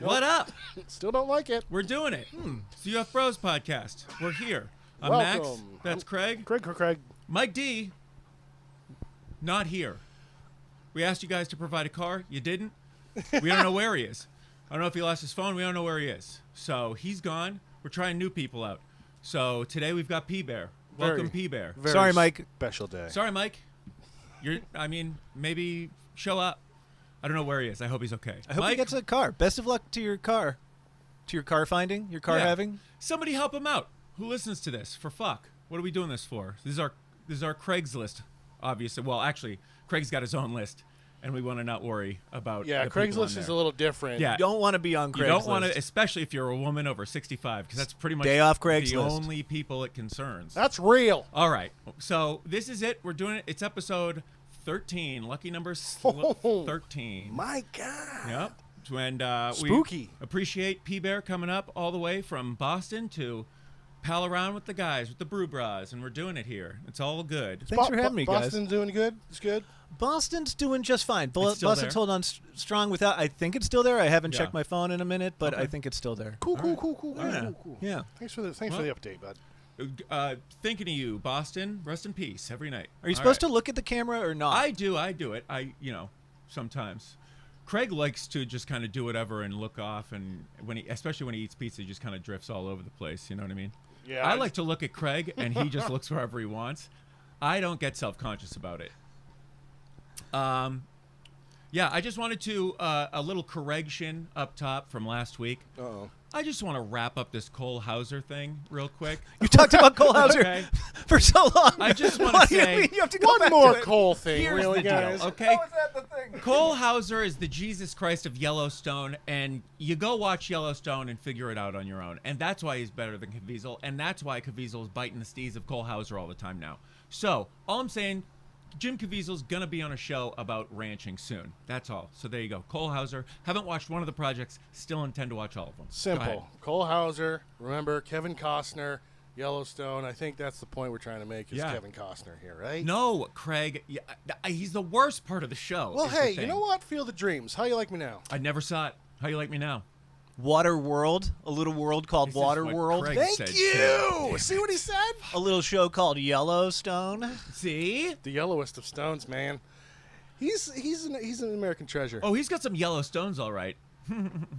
What up? Still don't like it. We're doing it. It's the UFBros Podcast. We're here. I'm Welcome. Max. That's Craig. Craig. Mike D. Not here. We asked you guys to provide a car. You didn't. We don't know where he is. I don't know if he lost his phone. We don't know where he is. So he's gone. We're trying new people out. So today we've got P-Bear. Welcome, P-Bear. Sorry, Mike. Special day. Sorry, Mike. Maybe show up. I don't know where he is. I hope he's okay. I hope Mike, he gets a car. Best of luck to your car. To your car finding, your car having. Somebody help him out. Who listens to this? For fuck. What are we doing this for? This is our Craigslist, obviously. Well, actually, Craig's got his own list, and we want to not worry about. Yeah, the people on Craigslist there. is a little different. Yeah. You don't want to be on Craigslist. You don't want to, especially if you're a woman over 65, because that's pretty much Day off the Craigslist. only people it concerns. That's real. All right. So this is it. We're doing it. It's episode 13. Lucky number 13. My God. Yep. And Spooky. we appreciate P-Bear coming up all the way from Boston to pal around with the guys, with the UFBros, and we're doing it here. It's all good. Thanks for having me, guys. Boston's doing good? It's good? Boston's doing just fine. It's still Boston's there? holding on strong without. I think it's still there. I haven't Yeah. checked my phone in a minute, but Okay. I think it's still there. Cool. right. Yeah. Thanks for the update, bud. Thinking of you, Boston. Rest in peace every night. Are you supposed to look at the camera or not? I do it. Sometimes. Craig likes to just kind of do whatever and look off, and especially when he eats pizza, he just kind of drifts all over the place. You know what I mean? Yeah. I like to look at Craig, and he just looks wherever he wants. I don't get self-conscious about it. Yeah, I just wanted to a little correction up top from last week. Uh-oh. I just want to wrap up this Cole Hauser thing real quick. You talked about Cole Hauser Okay. for so long. I just want What to do you say mean? You have to go One back more to it. Cole thing, Here's really, the deal, guys? okay? How is that the thing? Cole Hauser is the Jesus Christ of Yellowstone, and you go watch Yellowstone and figure it out on your own. And that's why he's better than Caviezel, and that's why Caviezel is biting the steez of Cole Hauser all the time now. So, all I'm saying, Jim Caviezel's going to be on a show about ranching soon. That's all. So there you go. Cole Hauser. Haven't watched one of the projects. Still intend to watch all of them. Go ahead. Simple. Cole Hauser, remember, Kevin Costner, Yellowstone. I think that's the point we're trying to make is Yeah. Kevin Costner here, right? No, Craig. He's the worst part of the show. Well, is the hey, you thing. know what? Field of Dreams. How you like me now? I never saw it. How you like me now? Water World, a little world called This is Water what World. Craig Thank said, you. See what he said? A little show called Yellowstone. See? The yellowest of stones, man. He's an American treasure. Oh, he's got some Yellowstones, all right.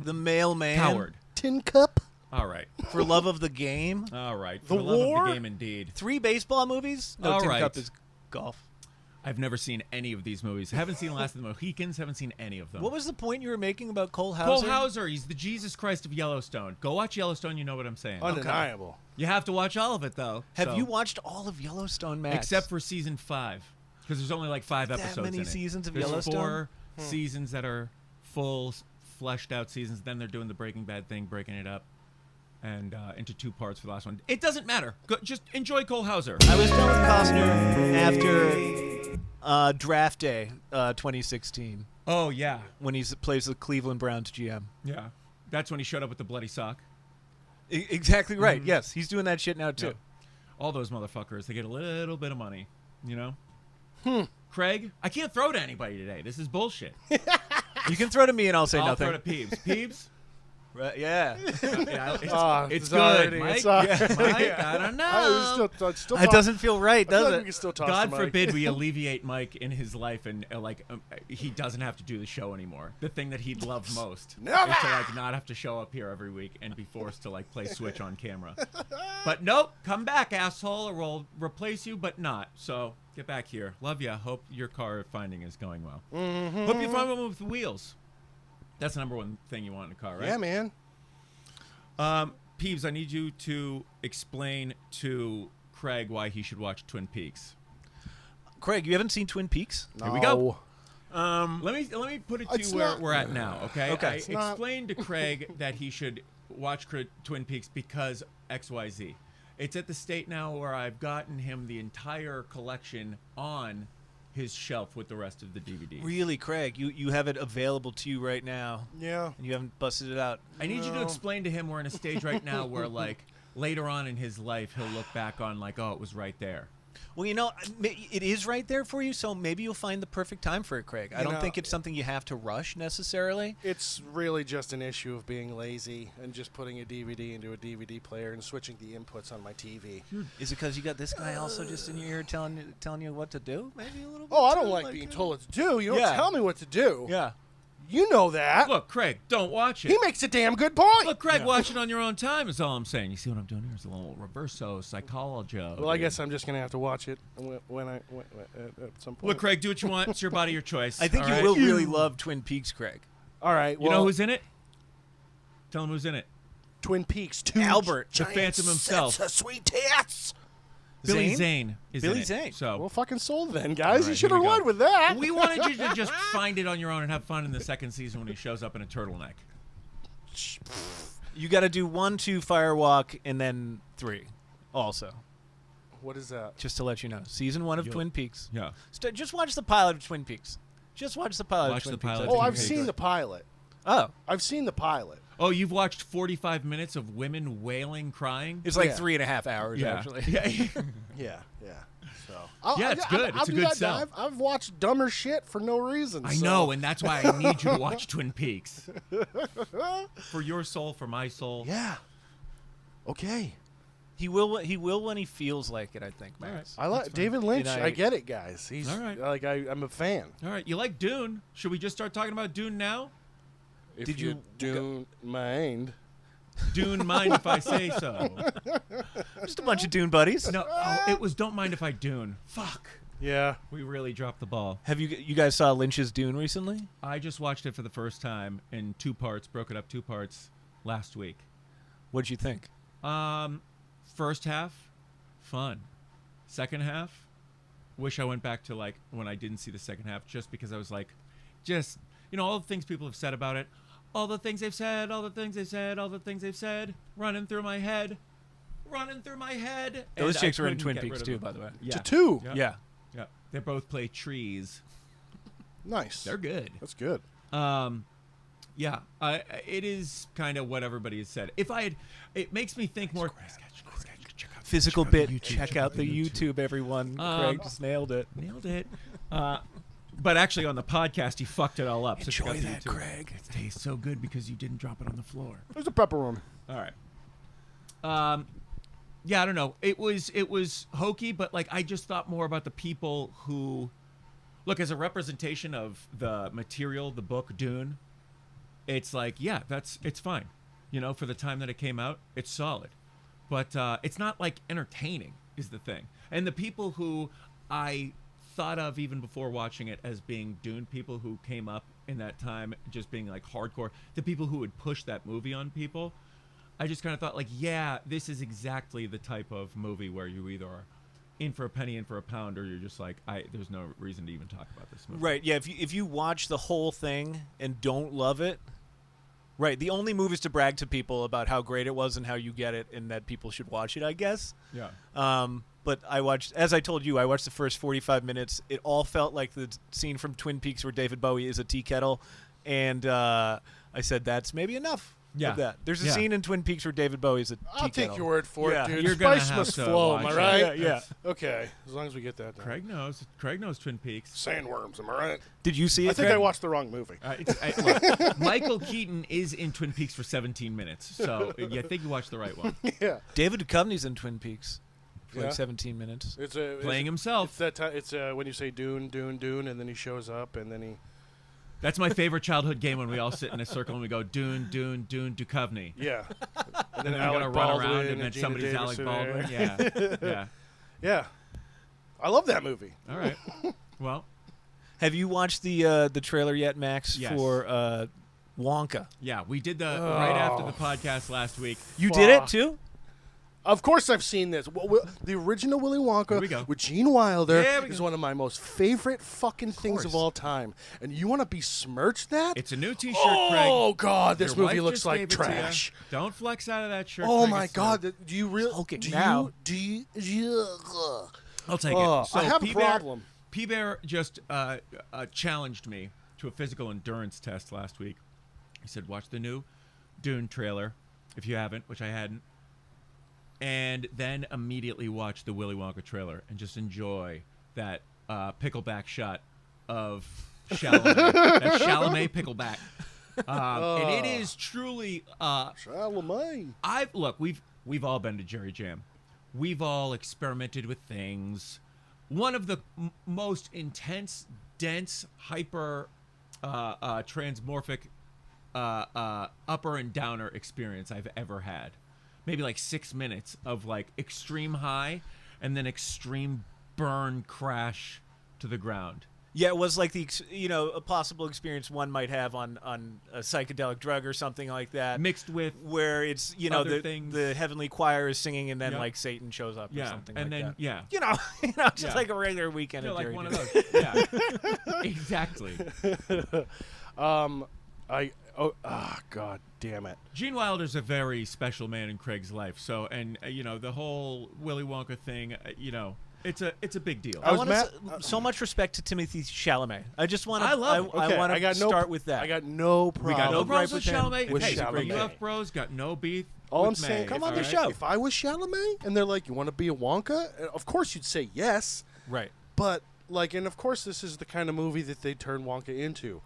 The Mailman. Coward. Tin Cup. All right. For Love of the Game. All right. The For love War? of the game, indeed. 3 baseball movies. No, All Tin right. Cup is golf. I've never seen any of these movies. Haven't seen Last of the Mohicans. Haven't seen any of them. What was the point you were making about Cole Hauser? Cole Hauser? He's the Jesus Christ of Yellowstone. Go watch Yellowstone. You know what I'm saying. Undeniable. You have to watch all of it, though. Have so- you watched all of Yellowstone, Max? Except for season 5, because there's only like 5 That episodes many in it. seasons of There's Yellowstone? 4 seasons that are full, fleshed out seasons. Then they're doing the Breaking Bad thing, breaking it up, and into 2 parts for the last one. It doesn't matter. Just enjoy Cole Hauser. I was telling Costner after draft day 2016 Oh yeah, when he plays the Cleveland Browns GM. yeah. That's when he showed up with the bloody sock. Exactly right. Yes, he's doing that shit now too. Yeah. All those motherfuckers, they get a little bit of money, you know? Craig, I can't throw to anybody today. This is bullshit. You can throw to me and I'll say I'll nothing. throw to Peebs. Peebs? Right, yeah. Yeah, it's good, already- Mike. it's already- Mike, I don't know. Still It doesn't feel right, I feel does like we it? can still toss God to Mike. forbid we alleviate Mike in his life and he doesn't have to do the show anymore. The thing that he'd love most Never! is to not have to show up here every week and be forced to play Switch on camera. But nope, come back, asshole, or we'll replace you, but not. So get back here. Love ya. Hope your car finding is going well. Mm-hmm. Hope you find one with wheels. That's the number one thing you want in a car, right? Yeah, man. Peeves, I need you to explain to Craig why he should watch Twin Peaks. Craig, you haven't seen Twin Peaks? Here we go. Let me put it to It's you where not- we're at now, okay? Okay. I It's not- explained to Craig that he should watch Twin Peaks because XYZ. It's at the state now where I've gotten him the entire collection on his shelf with the rest of the DVDs. Really, Craig? You have it available to you right now, Yeah. and you haven't busted it out. I need you to No. explain to him we're in a stage right now where, later on in his life, he'll look back on oh, it was right there. Well, it is right there for you, so maybe you'll find the perfect time for it, Craig. I don't think it's something you have to rush necessarily. It's really just an issue of being lazy and just putting a DVD into a DVD player and switching the inputs on my TV. Is it because you got this guy also just in your ear telling you what to do? Maybe a little bit. Oh, I don't like being told what to do. You don't tell me what to do. Yeah. You know that. Look, Craig, don't watch it. He makes a damn good point. Look, Craig, watch it on your own time is all I'm saying. You see what I'm doing here? It's a little reverso psychology. Well, I guess I'm just going to have to watch it when at some point. Look, Craig, do what you want. It's your body, your choice. I think all you right? will really love Twin Peaks, Craig. All right. Well, You know who's in it? Tell him who's in it. Twin Peaks 2. Albert, the Phantom himself. Sets of sweet tits. Billy Zane is Billy in it. Zane. So Well, fucking sold then, guys. All You right, should here have we go. won with that. we wanted you to just find it on your own and have fun in the second season when he shows up in a turtleneck. You got to do 1, 2, Firewalk, and then 3 also. What is that? Just to let you know. Season 1 of Twin Peaks. Yeah. Just watch the pilot of Twin Peaks. Just watch the pilot Watch of Twin the Peaks. pilot. That's Oh, gonna I've be seen good. the pilot. Oh. I've seen the pilot. Oh, you've watched 45 minutes of women wailing, crying? It's like Yeah. 3.5 hours, yeah. actually. Yeah. Yeah. So. Yeah, it's good. It's a good sell. I've watched dumber shit for no reason. I so. know, and that's why I need you to watch Twin Peaks. For your soul, for my soul. Yeah. Okay. He will when he feels like it, I think, Max. I like David Lynch. And I get it, guys. He's All right. like I'm a fan. All right, you like Dune. Should we just start talking about Dune now? If Did you don't mind? Dune, mind if I say so. Just a bunch of Dune buddies. No, it was Don't Mind If I Dune. Fuck. Yeah. We really dropped the ball. Have you guys saw Lynch's Dune recently? I just watched it for the first time in 2 parts, broke it up 2 parts last week. What'd you think? First half, fun. Second half, wish I went back to like when I didn't see the second half just because I was like, all the things people have said about it, all the things they've said, all the things they've said, all the things they've said, running through my head. Those and chicks I were in couldn't Twin get Peaks rid of too, them. by the way. Yeah. To 2. Yeah. Yeah. They both play trees. Nice. They're good. That's good. Yeah, it is kind of what everybody has said. It makes me think more. Physical bit. Check out the YouTube, everyone. Craig just nailed it. Nailed it. But actually, on the podcast, he fucked it all up. Enjoy check out the that, YouTube. Craig. It tastes so good because you didn't drop it on the floor. There's a pepperoni. All right. Yeah, I don't know. It was hokey, but like I just thought more about the people who, look, as a representation of the material, the book Dune. It's like, yeah, it's fine. For the time that it came out, it's solid. But it's not like entertaining is the thing. And the people who I thought of even before watching it as being Dune people who came up in that time just being like hardcore, the people who would push that movie on people, I just kind of thought like, yeah, this is exactly the type of movie where you either are in for a penny, in for a pound, or you're just like, there's no reason to even talk about this movie. Right, yeah, if you watch the whole thing and don't love it, right, the only move is to brag to people about how great it was and how you get it and that people should watch it, I guess. Yeah. But as I told you, I watched the first 45 minutes. It all felt like the scene from Twin Peaks where David Bowie is a tea kettle. And I said, that's maybe enough of that. There's a scene in Twin Peaks where David Bowie is a tea kettle. I'll take your word for it, dude. You're gonna Spice have must to flow, am I watch right? Yeah. Okay, as long as we get that done. Craig knows Twin Peaks. Sandworms, am I right? Did you see it, I think Craig? I watched the wrong movie. Look, Michael Keaton is in Twin Peaks for 17 minutes, so I think you watched the right one. Yeah. David Duchovny's in Twin Peaks for Yeah. like 17 minutes. Playing himself. It's that time. It's when you say Dune, Dune, Dune, and then he shows up, and then he. That's my favorite childhood game when we all sit in a circle and we go Dune, Dune, Dune, Duchovny. Yeah. And then we Alec gotta run Baldwin around and then Gina somebody's Alec Davis Baldwin. in Yeah, yeah. Yeah. I love that movie. All right. Well, Have you watched the trailer yet, Max, Yes. for Wonka? yeah, we did the right after the podcast last week. You did it Fuck. too? Of course, I've seen this. The original Willy Here we Wonka go. with Gene Wilder There we is go. one of my most favorite fucking things of course. all time. And you want to besmirch that? It's a new T-shirt, Oh Craig. God, this Your movie wife looks just like gave it to ya. trash. Don't flex out of that shirt. Oh Craig. my It's God, do you really? Hulking Do now. you? Do you? I'll take Oh, it. So I have a P-Bear- problem. P-Bear just challenged me to a physical endurance test last week. He said, watch the new Dune trailer, if you haven't, which I hadn't. and then immediately watch the Willy Wonka trailer and just enjoy that pickleback shot of Chalamet. That Chalamet pickleback. And it is truly Chalamet. We've all been to Jerry Jam. We've all experimented with things. One of the most intense, dense, hyper transmorphic upper and downer experience I've ever had. Maybe like 6 minutes of like extreme high and then extreme burn crash to the ground. Yeah, it was like a possible experience one might have on a psychedelic drug or something like that, mixed with where it's the heavenly choir is singing and then like Satan shows up or something and like then, that. Just like a regular weekend. Like Jerry one Jam. of those. Yeah, exactly. God damn it. Gene Wilder's a very special man in Craig's life. So, and the whole Willy Wonka thing, it's a big deal. I want so much respect to Timothy Chalamet. I just want to. I love him. I want to start with that. I got no problem. We got no problems with with Chalamet. with Hey, Chalamet. UFBros got no beef. All I'm with saying, May, come on all the right? show. If I was Chalamet and they're like, "You want to be a Wonka?" Of course you'd say yes. Right. But like, and of course this is the kind of movie that they turn Wonka into.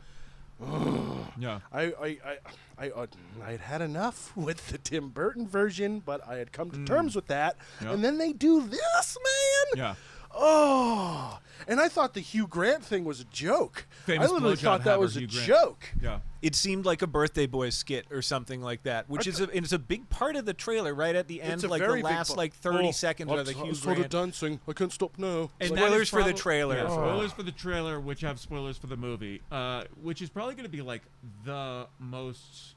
Yeah. I'd had enough with the Tim Burton version, but I had come to terms with that. Yep. And then they do this, man. Yeah. Oh, and I thought the Hugh Grant thing was a joke. Famous I literally blowjob thought that haver was a Hugh Grant. joke. Yeah. It seemed like a Birthday Boys skit or something like that, which it's a big part of the trailer right at the end, It's a like very the big last part. 30 seconds I of the Hugh started Grant. dancing. I can't stop now. And Spoilers that is for the trailer. Yeah, spoilers for the trailer, which have spoilers for the movie, which is probably going to be like the most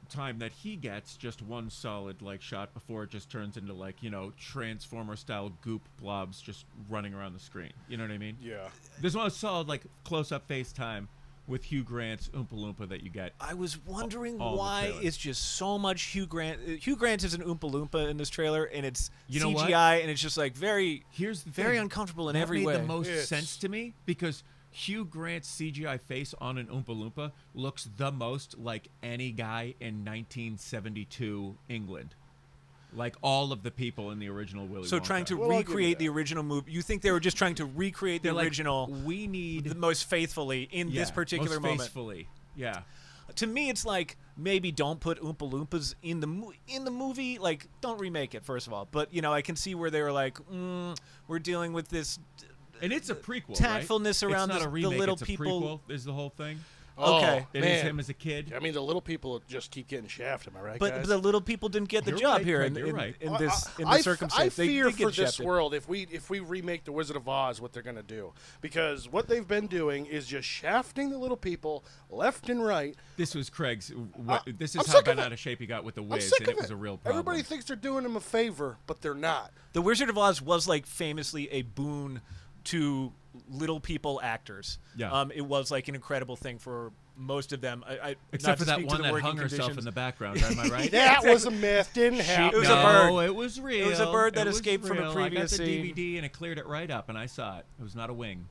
time that he gets just one solid like shot before it just turns into like Transformer style goop blobs just running around the screen. You know what I mean? Yeah. There's one solid like close up FaceTime with Hugh Grant's Oompa Loompa that you get. I was wondering all the why trailer. it's just so much Hugh Grant. Hugh Grant is an Oompa Loompa in this trailer, and it's You know CGI, what? and it's just like very Here's the very thing. uncomfortable in That every made way. the most Yes. sense to me because Hugh Grant's CGI face on an Oompa Loompa looks the most like any guy in 1972 England. Like all of the people in the original Willy So Wonka. trying to Well, I'll give you recreate that. the original movie. You think they were just trying to recreate the They're like, original we need the most faithfully in this particular most moment? faithfully. Yeah. To me, it's like maybe don't put Oompa Loompas in the movie. Like, don't remake it, first of all. But I can see where they were like, we're dealing with this And it's a prequel, tactfulness right? around it's not the a remake, little it's a people. prequel, is the whole thing. Okay. Oh, It man. is him as a kid. I mean, the little people just keep getting shafted. Am I right, But guys? the little people didn't get the You're job right, here Craig, in, you're in, right. in this in I this circumstance. I They fear did for get this shafted. world if we remake the Wizard of Oz, what they're going to do, because what they've been doing is just shafting the little people left and right. This was Craig's. This I'm is how sick of bent it. out of shape he got with the I'm Wiz, sick and of it was a real problem. Everybody thinks they're doing him a favor, but they're not. The Wizard of Oz was like famously a boon to little people actors. Yeah. It was like an incredible thing for most of them. Except not for to that speak to one the that working hung herself conditions. in the background. Am I right? That was a myth. Didn't happen. It was a no, bird. It was real. It was a bird that It was escaped from a real. previous I got scene. the DVD and it cleared it right up, and I saw it. It was not a wing.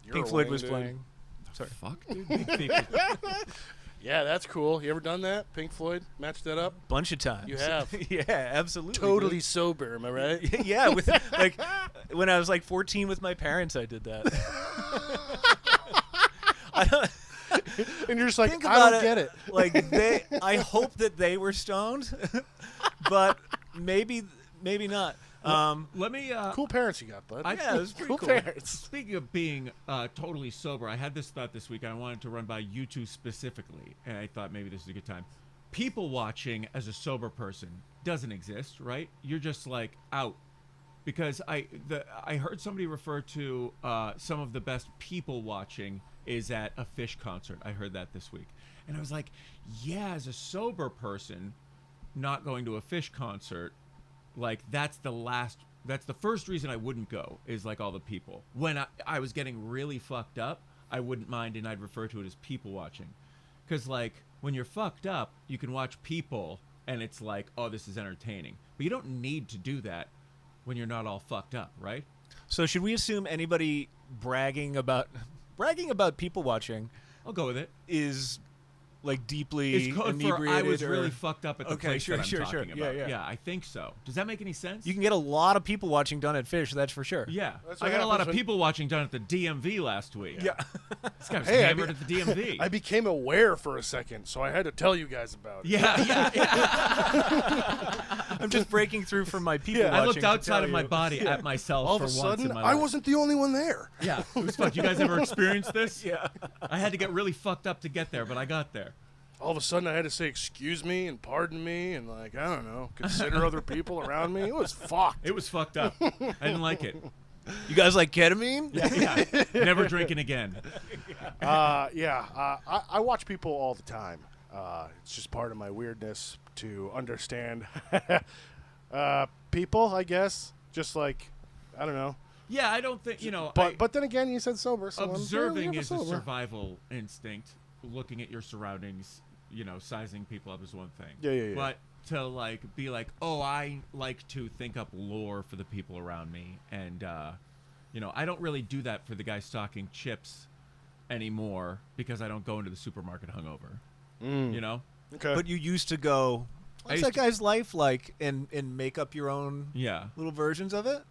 You're Pink a Floyd wing, was dude. playing. Sorry. Fuck, dude. Big people. Yeah, that's cool. You ever done that? Pink Floyd matched that up. Bunch of times. You have. Yeah, absolutely. Totally dude. sober. Am I right? Yeah, with like when I was like 14 with my parents, I did that. I don't And you're just like, think I about don't get it. Like I hope that they were stoned, but maybe not. Let me. Cool parents you got, bud. Yeah, it was pretty cool cool. parents. Speaking of being totally sober, I had this thought this week. I wanted to run by you two specifically, and I thought maybe this is a good time. People watching as a sober person doesn't exist, right? You're just like out. Because I heard somebody refer to some of the best people watching is at a Fish concert. I heard that this week. And I was like, yeah, as a sober person, not going to a Fish concert, like that's the first reason I wouldn't go is like all the people. When I was getting really fucked up, I wouldn't mind, and I'd refer to it as people watching. Because like when you're fucked up, you can watch people and it's like, oh, this is entertaining. But you don't need to do that when you're not all fucked up, right? So should we assume anybody bragging about people watching I'll go with it. is like deeply It's code for inebriated. I was or... really fucked up at the place sure, that I'm sure, talking sure. about. Yeah. I think so. Does that make any sense? You can get a lot of people watching Done at Fish, that's for sure. Yeah. That's I what got a lot happens of when- people watching down at the DMV last week. Yeah. This guy was Hey, hammered at the DMV. I became aware for a second, so I had to tell you guys about it. yeah. I'm just breaking through from my people Yeah. I watching looked to outside tell of my you. body at myself All for of a once sudden, in my I life. wasn't the only one there. Yeah, it was fun. You guys ever experienced this? Yeah. I had to get really fucked up to get there, but I got there. All of a sudden, I had to say excuse me and pardon me and, like, I don't know, consider other people around me. It was fucked. It was fucked up. I didn't like it. You guys like ketamine? Yeah. Never drinking again. I watch people all the time. It's just part of my weirdness to understand people, I guess. Just like, I don't know. Yeah, I don't think, But then again, you said sober. So observing is a sober. survival instinct. Looking at your surroundings, sizing people up is one thing. Yeah. But to be like, oh, I like to think up lore for the people around me, and I don't really do that for the guy stocking chips anymore because I don't go into the supermarket hungover. Okay. But you used to go, what's that guy's life like, and make up your own little versions of it?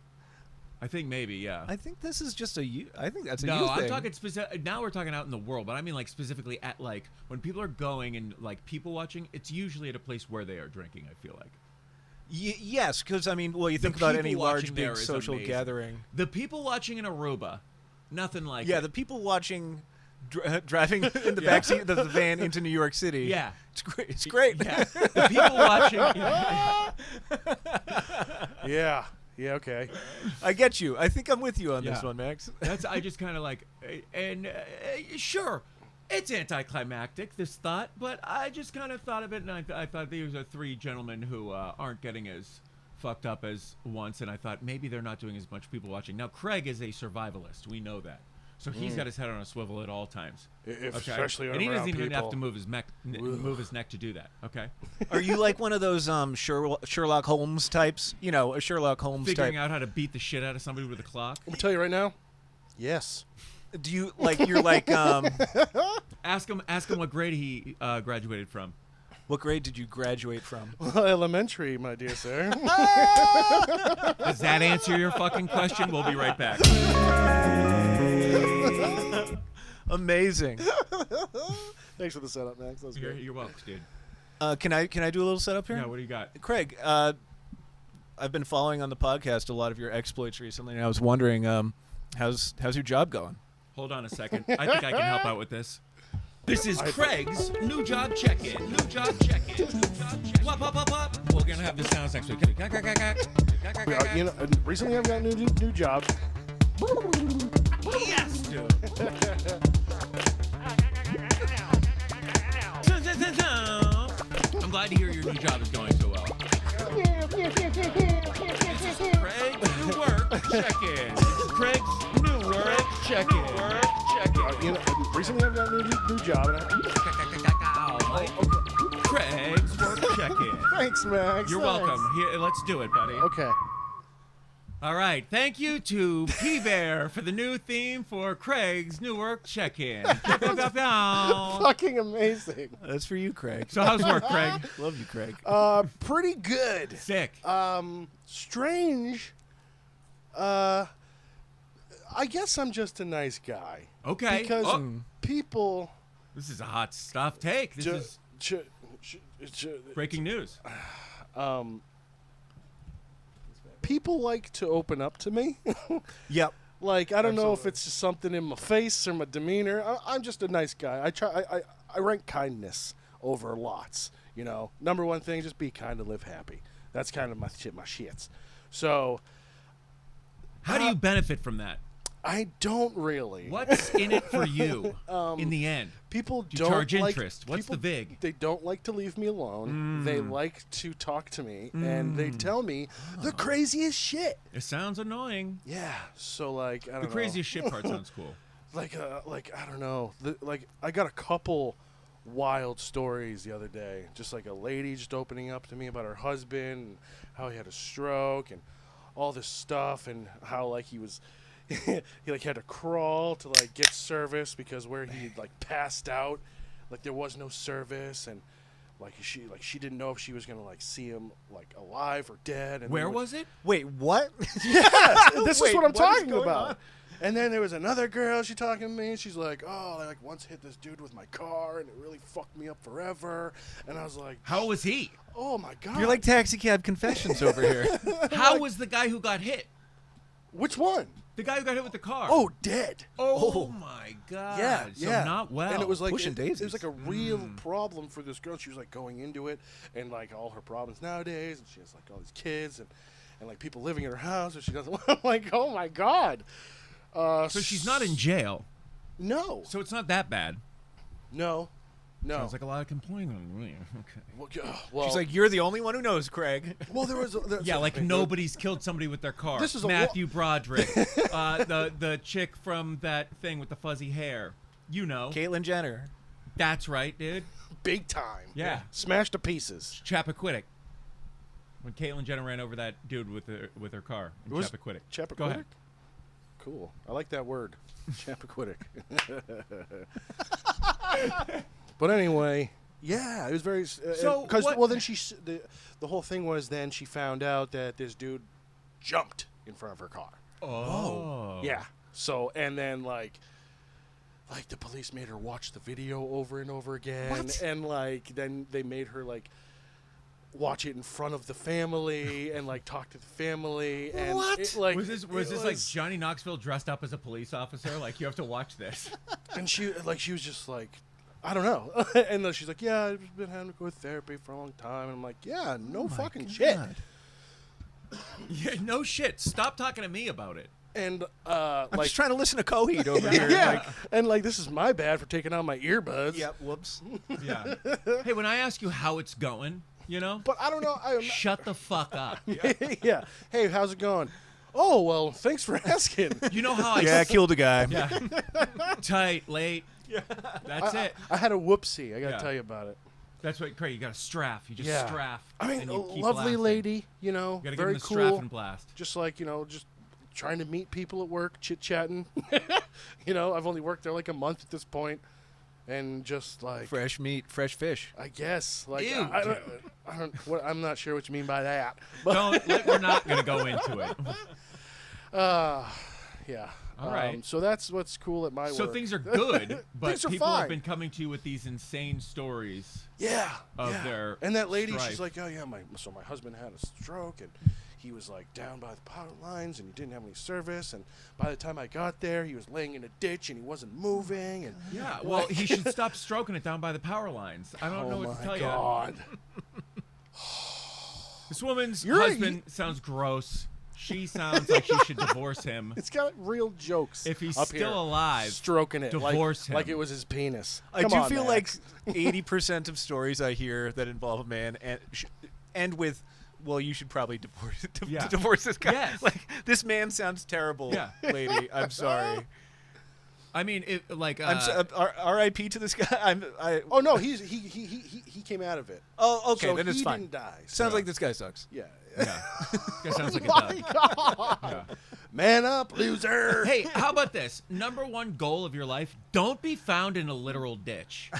I think maybe, yeah. I think this is just I think that's a no, you I'm thing. talking specific. Now we're talking out in the world, but I mean specifically at when people are going and people watching. It's usually at a place where they are drinking. I feel like. Yes, because you think about any large, big social gathering. The people watching in Aruba, nothing like. Yeah, it. the people watching. Driving in the backseat of the van into New York City. Yeah. It's great. It's great. Yeah. The people watching. Yeah, okay. I get you. I think I'm with you on this Yeah. one, Max. I just kind of sure, it's anticlimactic, this thought, but I just kind of thought of it, and I thought these are three gentlemen who aren't getting as fucked up as once, and I thought maybe they're not doing as much people watching. Now, Craig is a survivalist. We know that. So he's got his head on a swivel at all times. Especially and he doesn't even people. have to move his neck to do that. Okay, Are you like one of those Sherlock Holmes types? A Sherlock Holmes figuring type. out how to beat the shit out of somebody with a clock. I'm gonna tell you right now. Yes. Do you You're like Ask him what grade he graduated from. What grade did you graduate from? Elementary, my dear sir. Does that answer your fucking question? We'll be right back. Amazing. Thanks for the setup, Max. That was great. You're welcome, dude. Can I do a little setup here? Yeah, what do you got? Craig, I've been following on the podcast a lot of your exploits recently, and I was wondering, how's your job going? Hold on a second. I think I can help out with this. This is Craig's new job check-in. Wop, wop, wop, wop. We're gonna have this sounds next week. Recently I've got a new job. Yes, dude. I'm glad to hear your new job is going so well. This is Craig's new work check-in. Craig's new work check-in. Recently I've got a new job. Craig's work check-in. Thanks, Max. You're welcome. Here, let's do it, buddy. Okay. All right. Thank you to P-Bear for the new theme for Craig's new work check-in. Fucking amazing. That's for you, Craig. So how's work, Craig? Love you, Craig. Pretty good. Sick. Strange. I guess I'm just a nice guy. Okay. Because people. This is a hot stuff take. This is breaking news. People like to open up to me. Yep. Like, I don't know if it's just something in my face or my demeanor. I'm just a nice guy. I rank kindness over lots. Number one thing, just be kind and live happy. That's kind of my shits. So, how do you benefit from that? I don't really. What's in it for you in the end? People Do you don't charge like, interest? What's the vig? They don't like to leave me alone. They like to talk to me, and they tell me the craziest shit. It sounds annoying. Yeah. So I don't know. The craziest shit part sounds cool. Like I don't know. I got a couple wild stories the other day. Just like a lady just opening up to me about her husband, and how he had a stroke, and all this stuff, and how he was. He had to crawl to get service because where he passed out, like there was no service, and like she didn't know if she was gonna like see him like alive or dead. And Where was it? Wait, what? Yeah, this is what I'm what is talking going about. on? And then there was another girl. She talking to me. She's like, "Oh, I like once hit this dude with my car, and it really fucked me up forever." And I was like, How was he? "Oh my god!" You're like taxi cab confessions over here. How was the guy who got hit? which one? The guy who got hit with the car. Oh, dead. Oh my God. Yeah, So yeah. not well. And it was like Pushing it was daisies. like a real problem for this girl. She was like going into it, and like all her problems nowadays, and she has like all these kids and like people living in her house, and she doesn't. I'm like, oh my god. So she's not in jail. No. So it's not that bad. No. Sounds like a lot of complaining. Okay. Well, She's like, you're the only one who knows, Craig. well, there was. Yeah, like nobody's killed somebody with their car. This is a Matthew Broderick, the chick from that thing with the fuzzy hair. You know. Caitlyn Jenner. That's right, dude. big time. Yeah. Smashed to pieces. Chappaquiddick. When Caitlyn Jenner ran over that dude with her car in Was- Chappaquiddick. Chappaquiddick? Go ahead. Cool. I like that word. Chappaquiddick. But anyway, yeah, it was very. So because what- well, then the whole thing was then she found out that this dude jumped in front of her car. Oh. Yeah. So and then like the police made her watch the video over and over again, What? and like then they made her like watch it in front of the family and like talk to the family and What? it, like Was this it like Johnny Knoxville dressed up as a police officer? Like, you have to watch this. and she was just like, I don't know. And then she's like, yeah, I've been having to go to therapy for a long time. And I'm like, yeah, no fucking shit. Yeah, no shit. Stop talking to me about it. And I'm like, just trying to listen to Coheed over here. yeah, Like, and like this is my bad for taking out my earbuds. yep, whoops. Yeah. Hey, when I ask you how it's going, you know, But I don't know. shut the fuck up. Yeah. Hey, how's it going? Oh well, thanks for asking. You know how I Yeah, killed a guy. Yeah. Tight, late. Yeah. That's it. I had a whoopsie. I gotta Yeah. tell you about it. That's what, Craig. You got to straff. You just Yeah. straff. I mean, and a you keep lovely laughing. lady, you know, You got to give very him the cool. straff and blast. Just like, just trying to meet people at work, chit chatting. I've only worked there like a month at this point, and just like Fresh meat, fresh fish. I guess like Ew. I don't I'm not sure what you mean by that. But We're not going to go into it. yeah. All right. So that's what's cool at my So work. things are good, but Things are people fine. have been coming to you with these insane stories. Yeah. of yeah. their And that lady, strife. she's like, oh yeah, my husband had a stroke and he was like down by the power lines and he didn't have any service, and by the time I got there he was laying in a ditch and he wasn't moving, and Yeah, well, he should stop stroking it down by the power lines. I don't know oh what to my tell god. you. This woman's You're- husband sounds gross. She sounds like she should divorce him. It's got real jokes. If he's up still here. alive, Stroking it divorce like him. it was his penis. I Come do on, feel Max. like 80% of stories I hear that involve a man end with, well, you should probably Yeah. divorce this guy. Yes. Like, this man sounds terrible, Yeah. lady. I'm sorry. I mean, R.I.P. to this guy. Oh no, he came out of it. Oh, okay, So then it's he fine. didn't die. Sounds so- like this guy sucks. yeah. yeah, that sounds like a My dud. God. Yeah. Man up, loser. Hey, how about this? Number one goal of your life: don't be found in a literal ditch.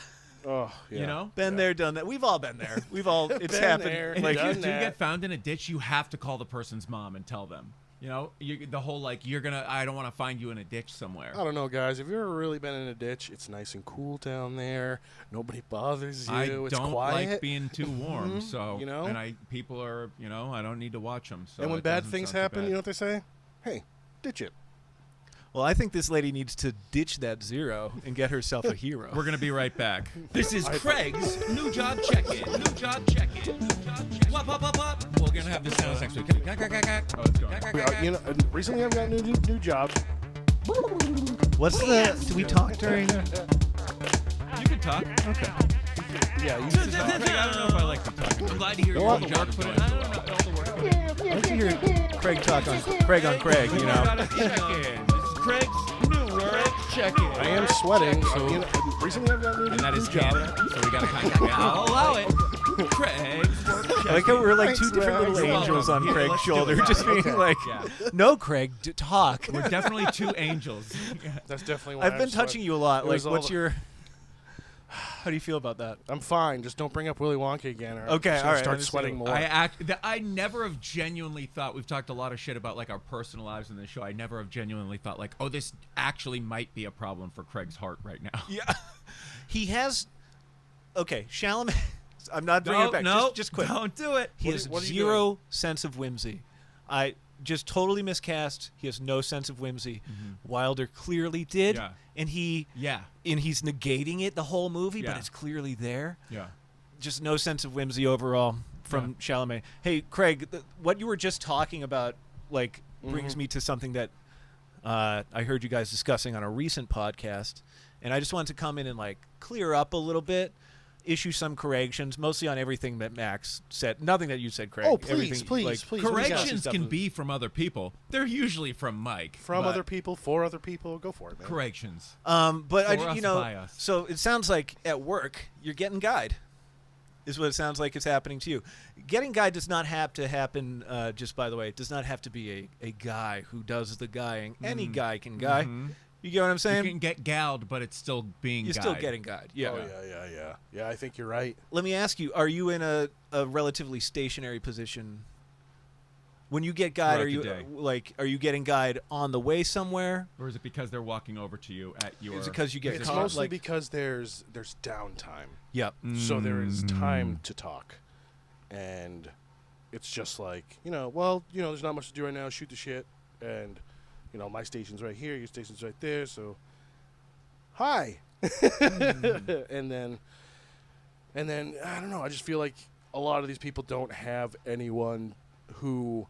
Oh, yeah. You know, Been there, done that. We've all been there. We've all. It's Been happened. there, and Like, if you done do that. get found in a ditch, you have to call the person's mom and tell them. You know, the whole like I don't want to find you in a ditch somewhere. I don't know, guys. If you've ever really been in a ditch, it's nice and cool down there. Nobody bothers you. I It's don't quiet. like being too warm, so You know? and people are, I don't need to watch them. So and when it bad doesn't things sound too happen, bad. you know what they say? Hey, ditch it. well, I think this lady needs to ditch that zero and get herself a hero. We're gonna be right back. This is Craig's new job check-in. New job check-in. New job check-in. Wop, wop, wop, wop. We're gonna have this sound next week. Oh, it's going. Recently I've got a new job. What's the? Do we talk during? You can talk. Okay. Yeah, you I don't know if I like to talk. I'm glad to hear Go your on. new job is going so well. I like to hear Craig talk on Craig on Craig. You know. Got a check-in. This is Craig's new work check-in. I am sweating, so recently I've got a And that new is job. Canada, so we gotta kind of I'll allow it. Craig's work check-in. I like how we're like Thanks, two different Max. little You're angels welcome. on Here, Craig's let's do shoulder, it. just being Okay. like, Yeah. "No, Craig, talk." We're definitely two angels. That's definitely why I've been touching you a lot. It Like, was all what's the- your? How do you feel about that? I'm fine. Just don't bring up Willy Wonka again. Or Okay, I'm just all gonna right, start sweating more. I never have genuinely thought, we've talked a lot of shit about like our personal lives in this show. I never have genuinely thought like, oh, this actually might be a problem for Craig's heart right now. Yeah. He has. Okay, Chalamet. I'm not bringing it back. No, just quick. don't do it. He has zero sense of whimsy. I just totally miscast. He has no sense of whimsy. Wilder clearly did, and he's negating it the whole movie, but it's clearly there. Yeah, just no sense of whimsy overall from Chalamet. Hey, Craig, what you were just talking about, like, brings me to something that I heard you guys discussing on a recent podcast, and I just wanted to come in and like clear up a little bit. Issue some corrections, mostly on everything that Max said. Nothing that you said, Craig. Oh, please. Corrections can be from other people. They're usually from Mike. From other people, for other people. Go for it, man. Corrections. But so it sounds like at work you're getting guyed. Is what it sounds like it's happening to you. Getting guyed does not have to happen. Just by the way, it does not have to be a guy who does the guying. Any guy can guy. You get what I'm saying? You can get galled, but it's still being You're guyed. still getting guyed. Yeah. Oh, yeah. Yeah, I think you're right. Let me ask you, are you in a relatively stationary position? When you get guyed, are you getting guyed on the way somewhere? Or is it because they're walking over to you at your... Is it because you get It's caught? mostly because there's downtime. Yep. So there is time to talk. And it's just like, there's not much to do right now. Shoot the shit. And... my station's right here, your station's right there, so hi. And then I don't know, I just feel like a lot of these people don't have anyone who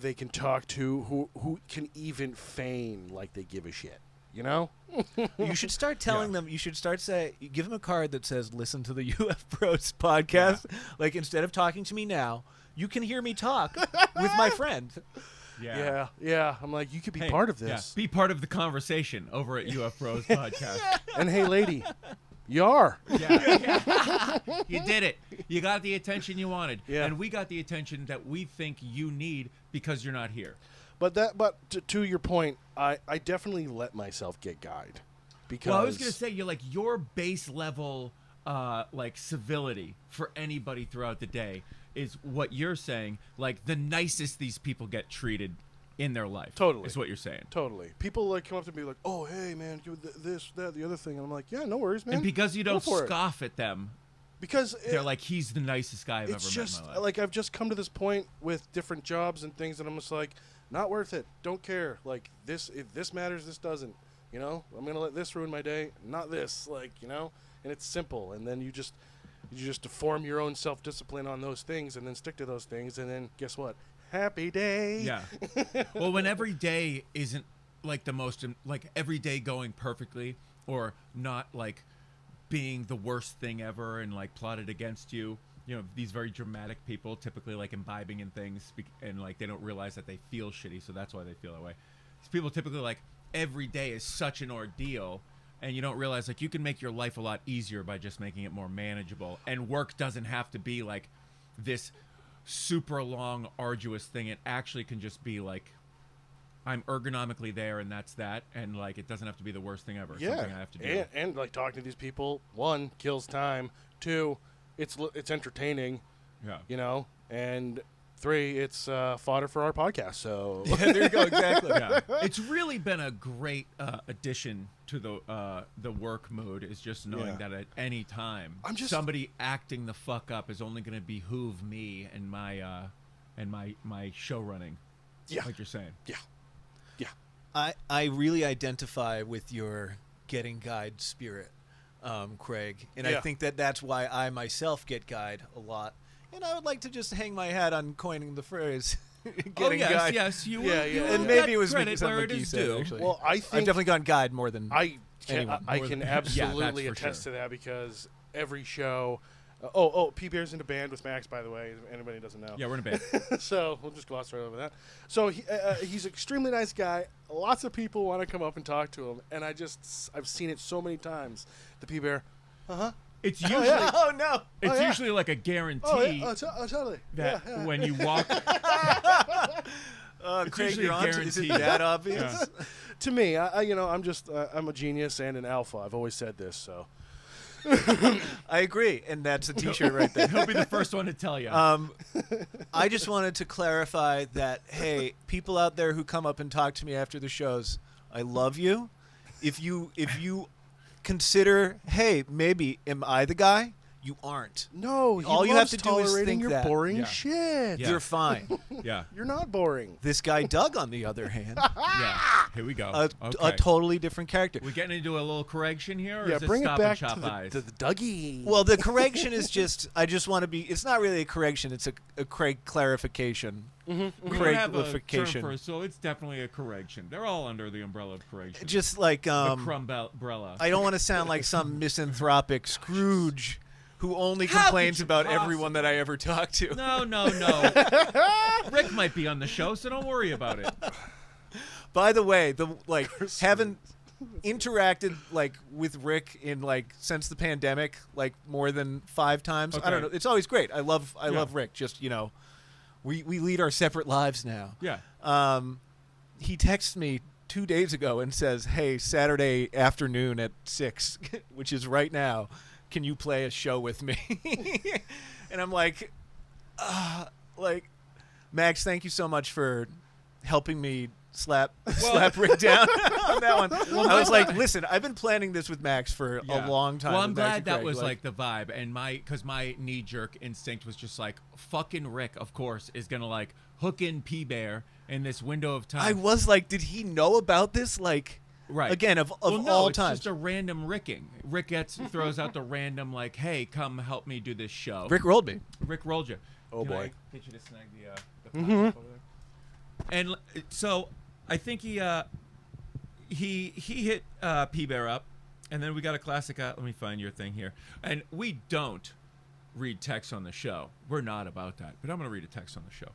they can talk to who can even feign like they give a shit, You should start telling them, give them a card that says listen to the UFBros podcast. Like, instead of talking to me now, you can hear me talk with my friend. Yeah. I'm like, you could be part of this. Be part of the conversation over at UFBros Podcast. And hey, lady, you are. Yeah. You did it. You got the attention you wanted. Yeah. And we got the attention that we think you need because you're not here. But to your point, I definitely let myself get guyed. Because I was going to say, you're like, your base level civility for anybody throughout the day is what you're saying, like the nicest these people get treated in their life. Totally. Is what you're saying. Totally. People like come up to me like, oh, hey, man, give this, that, the other thing. And I'm like, yeah, no worries, man. And because you don't scoff at them, because they're like, he's the nicest guy I've ever met in my life. It's just, like, I've just come to this point with different jobs and things that I'm just like, not worth it. Don't care. Like, if this matters, this doesn't. I'm going to let this ruin my day, not this. Like, and it's simple. And then you just form your own self-discipline on those things and then stick to those things. And then guess what? Happy day. Yeah. Well, when every day isn't like the most, like every day going perfectly or not like being the worst thing ever and like plotted against you, these very dramatic people typically like imbibing in things and like they don't realize that they feel shitty. So that's why they feel that way. These people typically like every day is such an ordeal. And you don't realize, like, you can make your life a lot easier by just making it more manageable. And work doesn't have to be, like, this super long, arduous thing. It actually can just be, like, I'm ergonomically there, and that's that. And, like, it doesn't have to be the worst thing ever. Yeah. Something I have to do. And like, talking to these people, 1, kills time. 2, it's entertaining. Yeah. And 3, it's fodder for our podcast. So yeah, there you go. Exactly. Yeah. It's really been a great addition to the work mood. Is just knowing that at any time somebody acting the fuck up is only going to behoove me and my show running. Yeah, like you're saying. Yeah. I really identify with your getting guyed spirit, Craig, and I think that's why I myself get guyed a lot. And I would like to just hang my hat on coining the phrase getting guyed. Yes, you will. Yeah. And maybe it was making something like you said, actually. Well, I think I've definitely gotten guyed more than anyone. I can absolutely attest to that because every show. P Bear's in a band with Max, by the way. Anybody who doesn't know. Yeah, we're in a band. So we'll just gloss right over that. So he's an extremely nice guy. Lots of people want to come up and talk to him, and I've seen it so many times. The P Bear, It's usually It's usually like a guarantee. Totally. That when you walk. Craig, you're on to, is it that obvious? Yeah. To me, I'm a genius and an alpha. I've always said this. So I agree, and that's a T-shirt right there. He'll be the first one to tell you. I just wanted to clarify that, hey, people out there who come up and talk to me after the shows, I love you. If you consider, hey, maybe am I the guy? You aren't. No, all you have to do is think your that. boring shit. You're fine. Yeah. You're not boring. This guy Doug, on the other hand, Here we go. a totally different character. We getting into a little correction here, or Yeah, is bring it it stop back and chop eyes? to the Dougie. Well, the correction is just, I just want to be, it's not really a correction, it's a Craig clarification. We don't have a term Craigification. for it, so it's definitely a correction. They're all under the umbrella of correction. Just like, the umbrella. I don't want to sound like some misanthropic Scrooge who only complains about everyone that I ever talk to. No. Rick might be on the show, so don't worry about it. By the way, haven't interacted with Rick in since the pandemic more than 5 times. Okay. I don't know. It's always great. I love Rick. Just we lead our separate lives now. Yeah. He texts me 2 days ago and says, "Hey, Saturday afternoon at 6, which is right now. Can you play a show with me?" And I'm like, Max, thank you so much for helping me slap Rick down on that one. I was like, listen, I've been planning this with Max for a long time. Well, I'm glad that was the vibe, and because my knee-jerk instinct was just fucking Rick, of course, is gonna hook in P-Bear in this window of time. I was like, did he know about this? Right. Again, of no, all it's times. just a random Ricking. Rick throws out the random hey, come help me do this show. Rick rolled me. Rick rolled you. Oh, Can boy. I get you to snag the over there? And so I think he hit P-Bear up, and then we got a classic. Let me find your thing here. And we don't read text on the show. We're not about that. But I'm going to read a text on the show.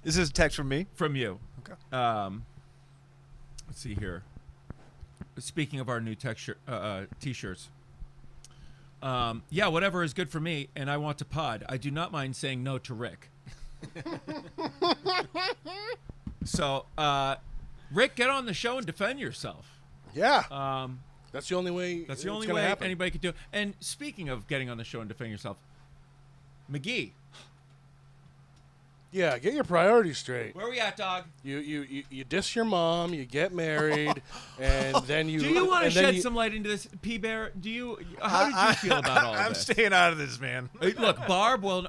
Is this a text from me? From you. Okay. Let's see here. Speaking of our new t-shirts. Yeah, whatever is good for me, and I want to pod. I do not mind saying no to Rick. So, Rick, get on the show and defend yourself. Yeah. That's the only way. That's the only way anybody could do it. And speaking of getting on the show and defending yourself, McGee. Yeah, get your priorities straight. Where are we at, dog? You diss your mom, you get married, and then you. Do you want to shed some light into this, P-Bear? How did you feel about all of I'm this? staying out of this, man. Look, Barb. Well,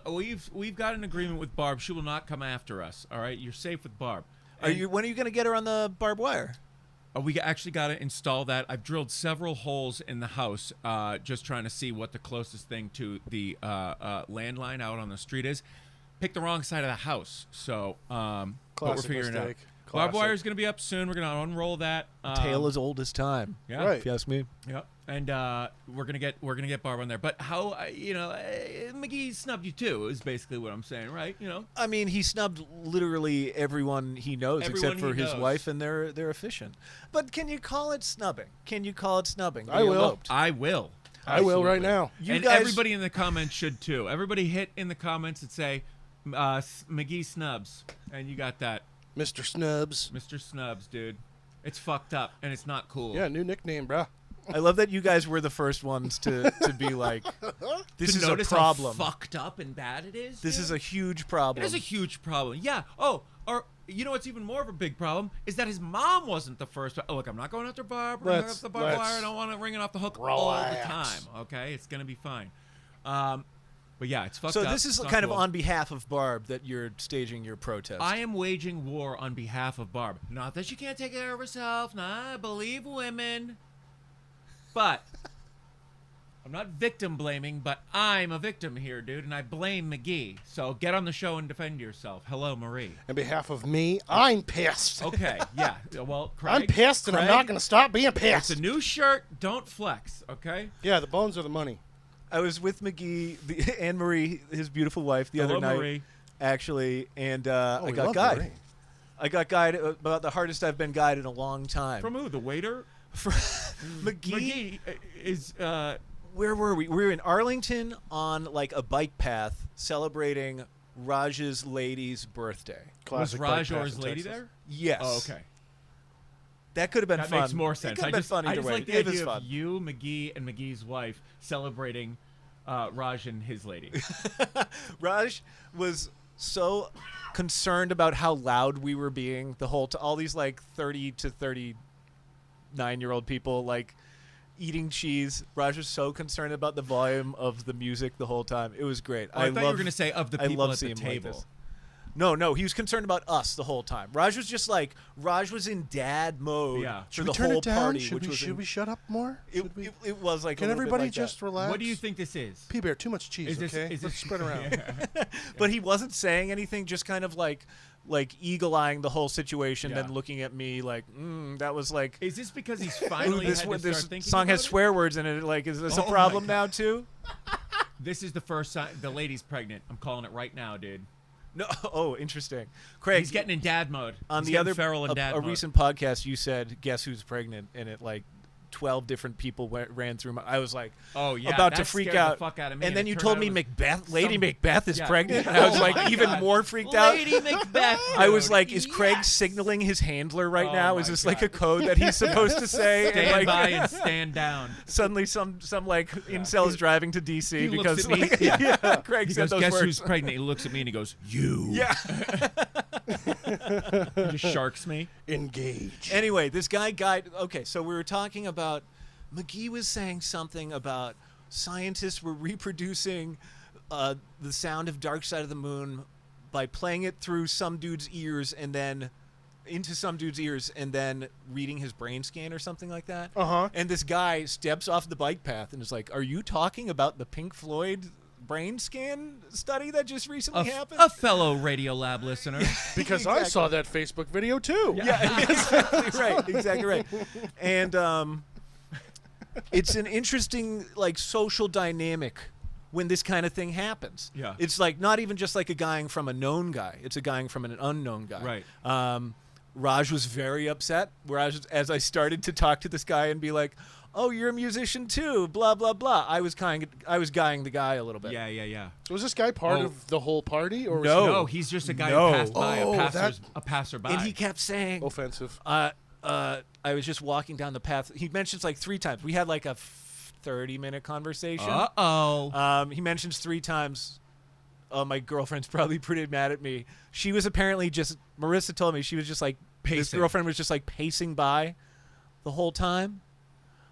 we've got an agreement with Barb. She will not come after us. All right, you're safe with Barb. When are you going to get her on the barbed wire? We actually got to install that. I've drilled several holes in the house, just trying to see what the closest thing to the landline out on the street is. Picked the wrong side of the house, so but we're figuring it out. Barbed wire is going to be up soon. We're going to unroll that. Tale as old as time. Yeah, right. If you ask me. Yep. And we're gonna get Barb on there. But how McGee snubbed you too is basically what I'm saying, right? I mean, he snubbed literally everyone he knows except for his wife, and they're efficient. But can you call it snubbing? I will. Eloped. I will. I will right now. And everybody in the comments should too. Everybody hit in the comments and say McGee snubs, and you got that. Mr. Snubs. Mr. Snubs, dude. It's fucked up, and it's not cool. Yeah, new nickname, bruh. I love that you guys were the first ones to be like, this is a problem. How fucked up and bad it is. This dude? is a huge problem. It is a huge problem. Yeah. Oh, or you know what's even more of a big problem is that his mom wasn't the first. Oh, look, I'm not going after Barb. We're the barbed wire. I don't want to ring it off the hook all the time. Okay, it's gonna be fine. But yeah, it's fucked up. So this is kind of on behalf of Barb that you're staging your protest. I am waging war on behalf of Barb. Not that she can't take care of herself. Nah, I believe women. But I'm not victim blaming, but I'm a victim here, dude, and I blame McGee. So get on the show and defend yourself. Hello, Marie. On behalf of me, I'm pissed. Okay, yeah. Well, Craig, I'm pissed, and I'm not going to stop being pissed. It's a new shirt. Don't flex, okay? Yeah, the bones are the money. I was with McGee, Anne Marie, his beautiful wife, the other night, Marie. Actually, and I got guyed. Marie. I got guyed about the hardest I've been guyed in a long time. From who? The waiter? McGee is. Where were we? We were in Arlington on a bike path celebrating Raj's lady's birthday. Classic was Raj bike or path his in lady Texas. there? Yes. Oh, okay. That could have been That fun. makes more sense. It could have been fun I either just way. like the It was idea fun. of you, McGee, and McGee's wife celebrating Raj and his lady. Raj was so concerned about how loud we were being the whole all these like 30 to 39-year-old people like eating cheese. Raj was so concerned about the volume of the music the whole time. It was great. I thought you were going to say of the I people love at the seeing him like table. this. No, he was concerned about us the whole time. Raj was just like, Raj was in dad mode Yeah. for the whole party. Should we shut up more? It was like Can a little bit everybody like just that. relax? What do you think this is? P-Bear, too much cheese, Is this- okay? is Let's this- spread around. But he wasn't saying anything, just kind of like eagle-eyeing the whole situation, Yeah. then looking at me like, that was like, Is this because he's ooh, finally this had to this start thinking song has about it? swear words in it. Like, is this Oh a my problem God. now too? This is the first sign. The lady's pregnant. I'm calling it right now, dude. No. Oh, interesting. Craig, He's getting in dad mode. on He's the getting other feral in dad a mode. recent podcast, you said, "Guess who's pregnant?" and it like 12 different people ran through my. I was like, Oh yeah, about to that freak scared the out. fuck out of me, and then it you turned told out me it was Lady some- Macbeth is Yeah. pregnant, and Oh I was like my even God. more freaked out. Lady Macbeth. I was dude. like, is Craig Yes. signaling his handler right Oh now? my Is this like God. a code that he's supposed to say? Stand and like, by and stand down. suddenly some like incels driving to DC He looks because at me, like, yeah. Craig He said goes, those guess words. who's pregnant? He looks at me and he goes, you. Yeah. He just sharks me. Engage. Anyway, this guy. Okay, so we were talking about. McGee was saying something about scientists were reproducing the sound of Dark Side of the Moon by playing it through some dude's ears and then into some dude's ears and then reading his brain scan or something like that. Uh-huh. And this guy steps off the bike path and is like, "Are you talking about the Pink Floyd brain scan study that just recently happened?" A fellow Radiolab listener. Because I Exactly. saw that Facebook video too. Yeah, exactly right. And it's an interesting like social dynamic when this kind of thing happens. Yeah. It's like not even just like a guying from a known guy. It's a guying from an unknown guy. Right. Raj was very upset. Whereas as I started to talk to this guy and be like, "Oh, you're a musician too," blah blah blah. I was guying the guy a little bit. Yeah. So was this guy part Oh. of the whole party, or was No. No, he's just a guy No. who passed by, Oh, a passerby. And he kept saying, he offensive? I was just walking down the path. He mentions like 3 times. We had like a 30-minute conversation. Uh-oh. He mentions 3 times. Oh, my girlfriend's probably pretty mad at me. She was apparently just. Marissa told me she was just like This Pacing. girlfriend was just like pacing by, the whole time.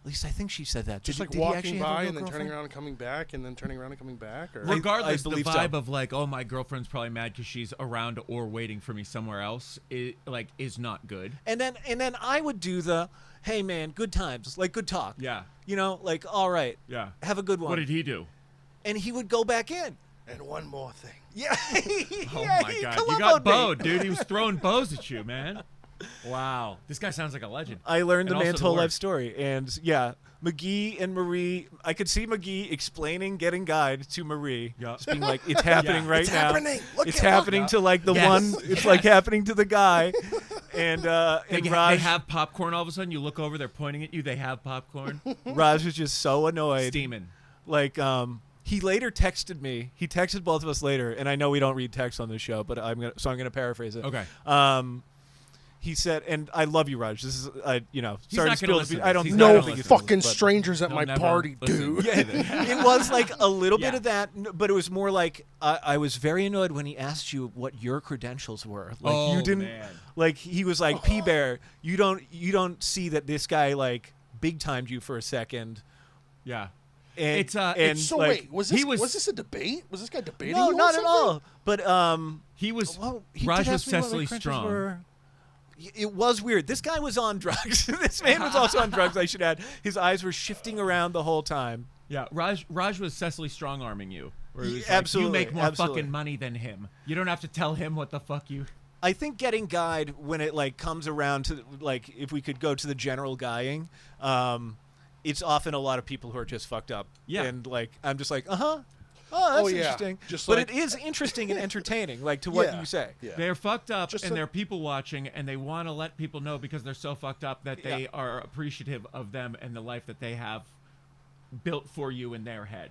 At least I think she said that. Just Did- like did he actually walking have a by real and then girlfriend? turning around and coming back, and then turning around and coming back. Or Regardless, the believe so. vibe of like, oh, my girlfriend's probably mad because she's around or waiting for me somewhere else, is not good. And then I would do the, hey man, good times, like good talk. Yeah. You know, like all right, Yeah. have a good one. What did he do? And he would go back in. and one more thing. Yeah. Oh yeah, my he God, you Columboed got me. bowed, dude. He was throwing bows at you, man. Wow, this guy sounds like a legend. I learned And the also man's the whole life worst. story, and yeah, McGee and Marie. I could see McGee explaining getting guide to Marie, Yeah. just being like, "It's happening right It's now. happening. Look it's at- look." happening to like the Yes. one. It's like happening to the guy." And They Raj, have popcorn all of a sudden. You look over, they're pointing at you. They have popcorn. Raj was just so annoyed. Steaming. Like, he later texted me. He texted both of us later, and I know we don't read text on this show, but I'm gonna paraphrase it. Okay. He said, and I love you, Raj. This is, He's sorry not to gonna spill listen the to I don't. this. He's I not don't No gonna think listen it's to fucking this, but strangers at they'll my never party, listen. dude. Yeah, it was like a little bit Yeah. of that, but it was more like I was very annoyed when he asked you what your credentials were. Like Oh, you didn't. man. Like he was like P Bear. You don't see that this guy like big timed you for a second. Yeah. And, It's, and So like, wait, was he this was- this a debate? Was this guy debating? no, you on not at something? all. But He was. well, he Raj did was ask me what my Cecily credentials Strong. were. It was weird. This guy was on drugs. This man was also on drugs, I should add. His eyes were shifting around the whole time. Yeah. Raj was Cecily Strong arming you. Where he was like, Absolutely, you make more absolutely. fucking money than him. You don't have to tell him what the fuck you. I think getting guyed when it like comes around to like if we could go to the general guying, it's often a lot of people who are just fucked up. Yeah. And like I'm just like, oh, that's Oh, yeah. interesting. Just but like- it is interesting and entertaining, like to what Yeah. you say. Yeah. They're fucked up, Just and so- they're people watching, and they want to let people know because they're so fucked up that they Yeah. are appreciative of them and the life that they have built for you in their head.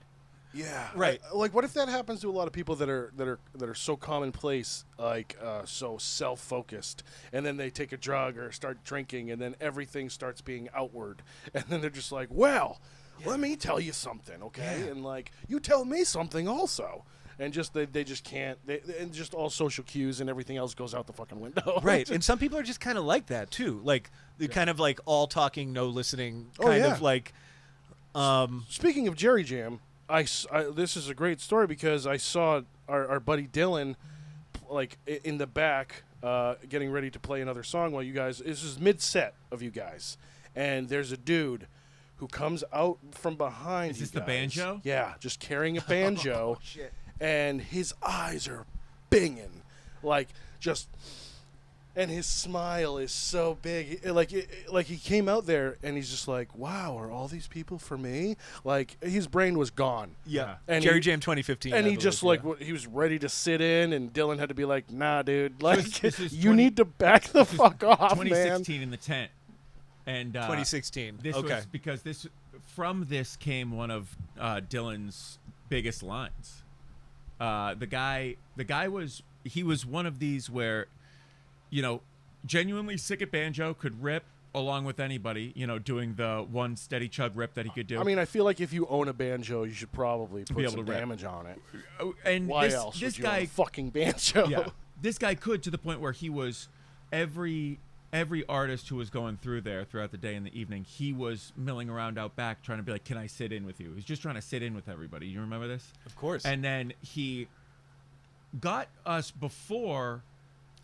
Yeah, Right. Like, what if that happens to a lot of people that are so commonplace, like so self-focused, and then they take a drug or start drinking, and then everything starts being outward, and then they're just like, well, let me tell you something, okay? And like, you tell me something also. And just they just can't. And just all social cues and everything else goes out the fucking window. Right. And some people are just kind of like that too. Like they're kind of like all talking, no listening. Kind of like. Speaking of Jerry Jam, this is a great story because I saw our buddy Dylan, like in the back, getting ready to play another song while you guys. This is mid-set of you guys, and there's a dude who comes out from behind. Is this the banjo? Yeah, just carrying a banjo. Oh, shit. And his eyes are binging, like just, and his smile is so big. Like he came out there and he's just like, wow, are all these people for me? Like his brain was gone. Yeah. And Jerry Jam 2015. And I he believe, just he was ready to sit in, and Dylan had to be like, nah, dude, like this is you need to back the fuck off, 2016 man. in the tent. And 2016. This okay. was because from this came one of Dylan's biggest lines. The guy was one of these where, genuinely sick at banjo, could rip along with anybody, doing the one steady chug rip that he could do. I mean, I feel like if you own a banjo, you should probably put able some to rip. damage on it. And Why this else would you guy own a fucking banjo? Yeah, this guy could, to the point where he was every artist who was going through there throughout the day and the evening, he was milling around out back trying to be like, can I sit in with you? He's just trying to sit in with everybody. You remember this? Of course. And then he got us before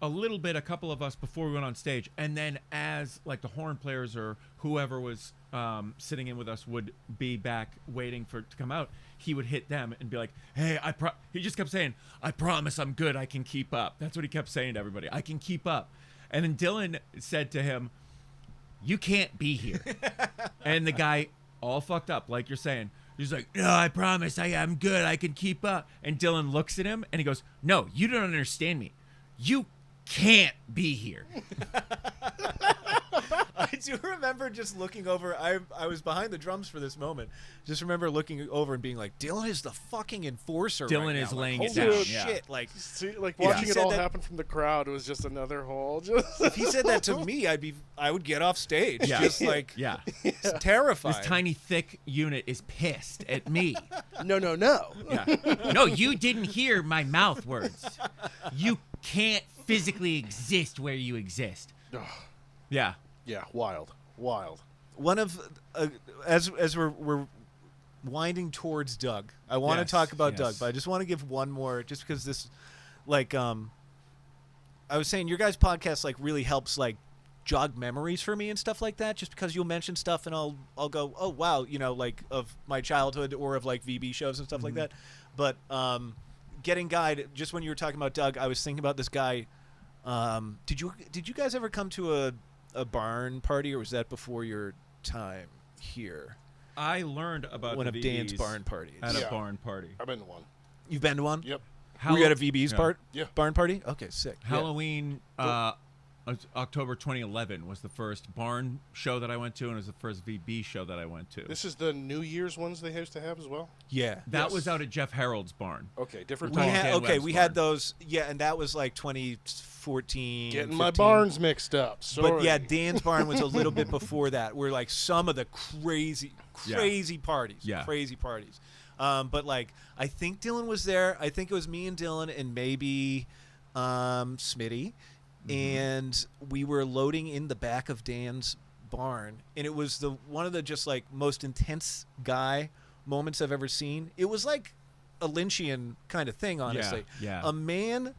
a couple of us before we went on stage, and then as like the horn players or whoever was sitting in with us would be back waiting for it to come out, he would hit them and be like, hey, he just kept saying, I promise I'm good, I can keep up. That's what he kept saying to everybody, I can keep up. And then Dylan said to him, you can't be here. And the guy, all fucked up, like you're saying, he's like, no, I promise I'm good, I can keep up. And Dylan looks at him and he goes, no, you don't understand me. You can't be here. I do remember just looking over. I was behind the drums for this moment. Just remember looking over and being like, Dylan is the fucking enforcer. Dylan right is now. laying Like, it down. holy Yeah. shit. Like, See, like Yeah. watching He it said all that- happen from the crowd was just another whole. if he said that to me, I would get off stage. Yeah. Just like, Yeah. it's terrifying. This tiny, thick unit is pissed at me. No. Yeah. No, you didn't hear my mouth words. You can't physically exist where you exist. Yeah. Yeah, wild. One of as we're winding towards Doug, I want Yes, to talk about yes. Doug, but I just want to give one more, just because this, like, I was saying, your guys' podcast like really helps like jog memories for me and stuff like that. Just because you'll mention stuff and I'll go, oh wow, like of my childhood or of like VB shows and stuff like that. But getting Guide, just when you were talking about Doug, I was thinking about this guy. Did you guys ever come to a barn party, or was that before your time here? I learned about One the of Dan's VBs barn parties. at Yeah. a barn party. I've been to one. You've been to one? Yep. Were you at a VB's Yeah. barn party? Okay, sick. Halloween, October 2011 was the first barn show that I went to, and it was the first VB show that I went to. This is the New Year's ones they used to have as well? Yeah. That Yes. was out at Jeff Harold's barn. Okay, different We time. had- Dan Webb's we barn. had those. Yeah, and that was like 2014. Getting my 15. barns mixed up. Sorry. But yeah, Dan's barn was a little bit before that. Where like some of the crazy parties. Yeah. Crazy parties. But like I think Dylan was there. I think it was me and Dylan and maybe Smitty. And we were loading in the back of Dan's barn, and it was one of the just like most intense guy moments I've ever seen. It was like a Lynchian kind of thing, honestly. Yeah. A man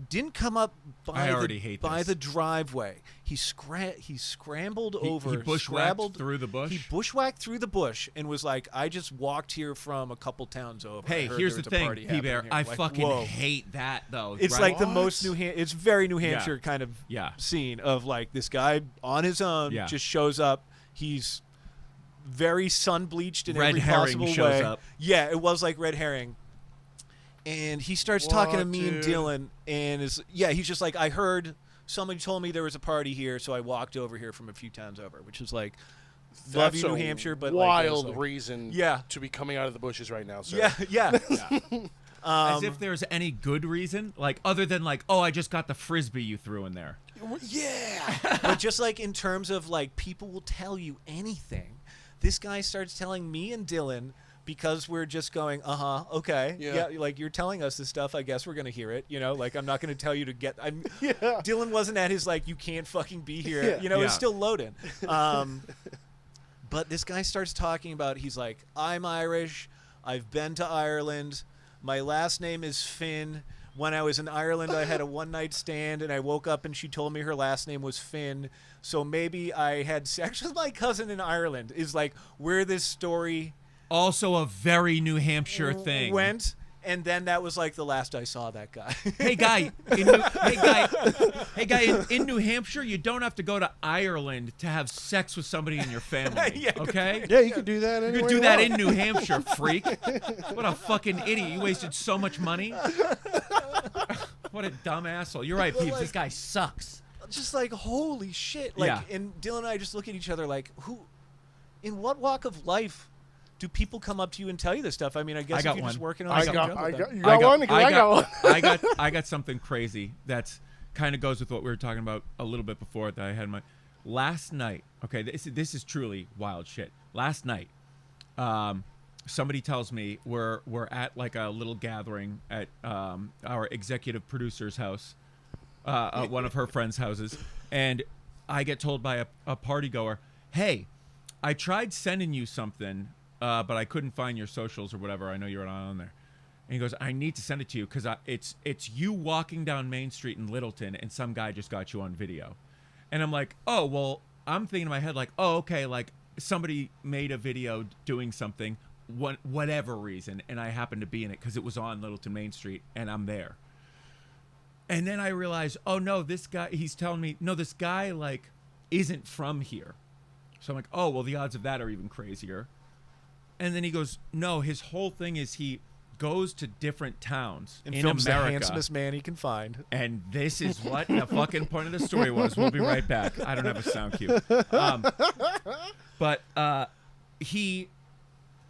didn't come up I by already hate this. the driveway. He scrambled over. He bushwhacked through the bush. He bushwhacked through the bush and was like, "I just walked here from a couple towns over. Hey, I heard here's there the was a thing, party P-Bear. happening here." I Like, fucking whoa. hate that, though. It's right? like the What? most it's very New Hampshire kind of scene of like this guy on his own just shows up. He's very sun bleached in Red every herring possible shows way. up. Yeah, it was like Red Herring. And he starts talking to What, me and dude? Dylan, and he's just like, I heard somebody told me there was a party here, so I walked over here from a few towns over, which is like Love you, New Hampshire, but wild like, reason Yeah. to be coming out of the bushes right now, sir. Yeah. As if there's any good reason, like other than like, oh, I just got the frisbee you threw in there. Yeah. But just like in terms of like people will tell you anything. This guy starts telling me and Dylan because we're just going, okay, yeah, like you're telling us this stuff. I guess we're gonna hear it. You know, like I'm not gonna tell you to get. Dylan wasn't at his like you can't fucking be here. Yeah. You know, it's still loading. But this guy starts talking about. He's like, I'm Irish. I've been to Ireland. My last name is Finn. When I was in Ireland, I had a one-night stand, and I woke up, and she told me her last name was Finn. So maybe I had sex with my cousin in Ireland, is like where this story... Also a very New Hampshire thing. Went, and then that was like the last I saw that guy. Hey, guy, in New Hampshire, you don't have to go to Ireland to have sex with somebody in your family, okay? Yeah, you could do that anywhere You could do that in New Hampshire, freak. What a fucking idiot. You wasted so much money. What a dumb asshole. You're right, Peeps. Like, this guy sucks. Just like, holy shit. Like, and Dylan and I just look at each other like, in what walk of life do people come up to you and tell you this stuff? I mean, I guess if you're just working on something. You got one? I got one. I got something crazy that's kind of goes with what we were talking about a little bit before that I had in my last night. Okay, this is truly wild shit. Last night, somebody tells me we're at like a little gathering at our executive producer's house, one of her friends' houses, and I get told by a party goer, "Hey, I tried sending you something." But I couldn't find your socials or whatever. I know you're not on there. And he goes, I need to send it to you because it's you walking down Main Street in Littleton and some guy just got you on video. And I'm like, oh, well, I'm thinking in my head like, oh, okay, like somebody made a video doing something, whatever reason, and I happened to be in it because it was on Littleton Main Street and I'm there. And then I realized, oh, no, this guy, he's telling me, no, this guy like isn't from here. So I'm like, oh, well, the odds of that are even crazier. And then he goes, no, his whole thing is he goes to different towns in films America. The handsomest man he can find. And this is what the fucking point of the story was. We'll be right back. I don't have a sound cue. But he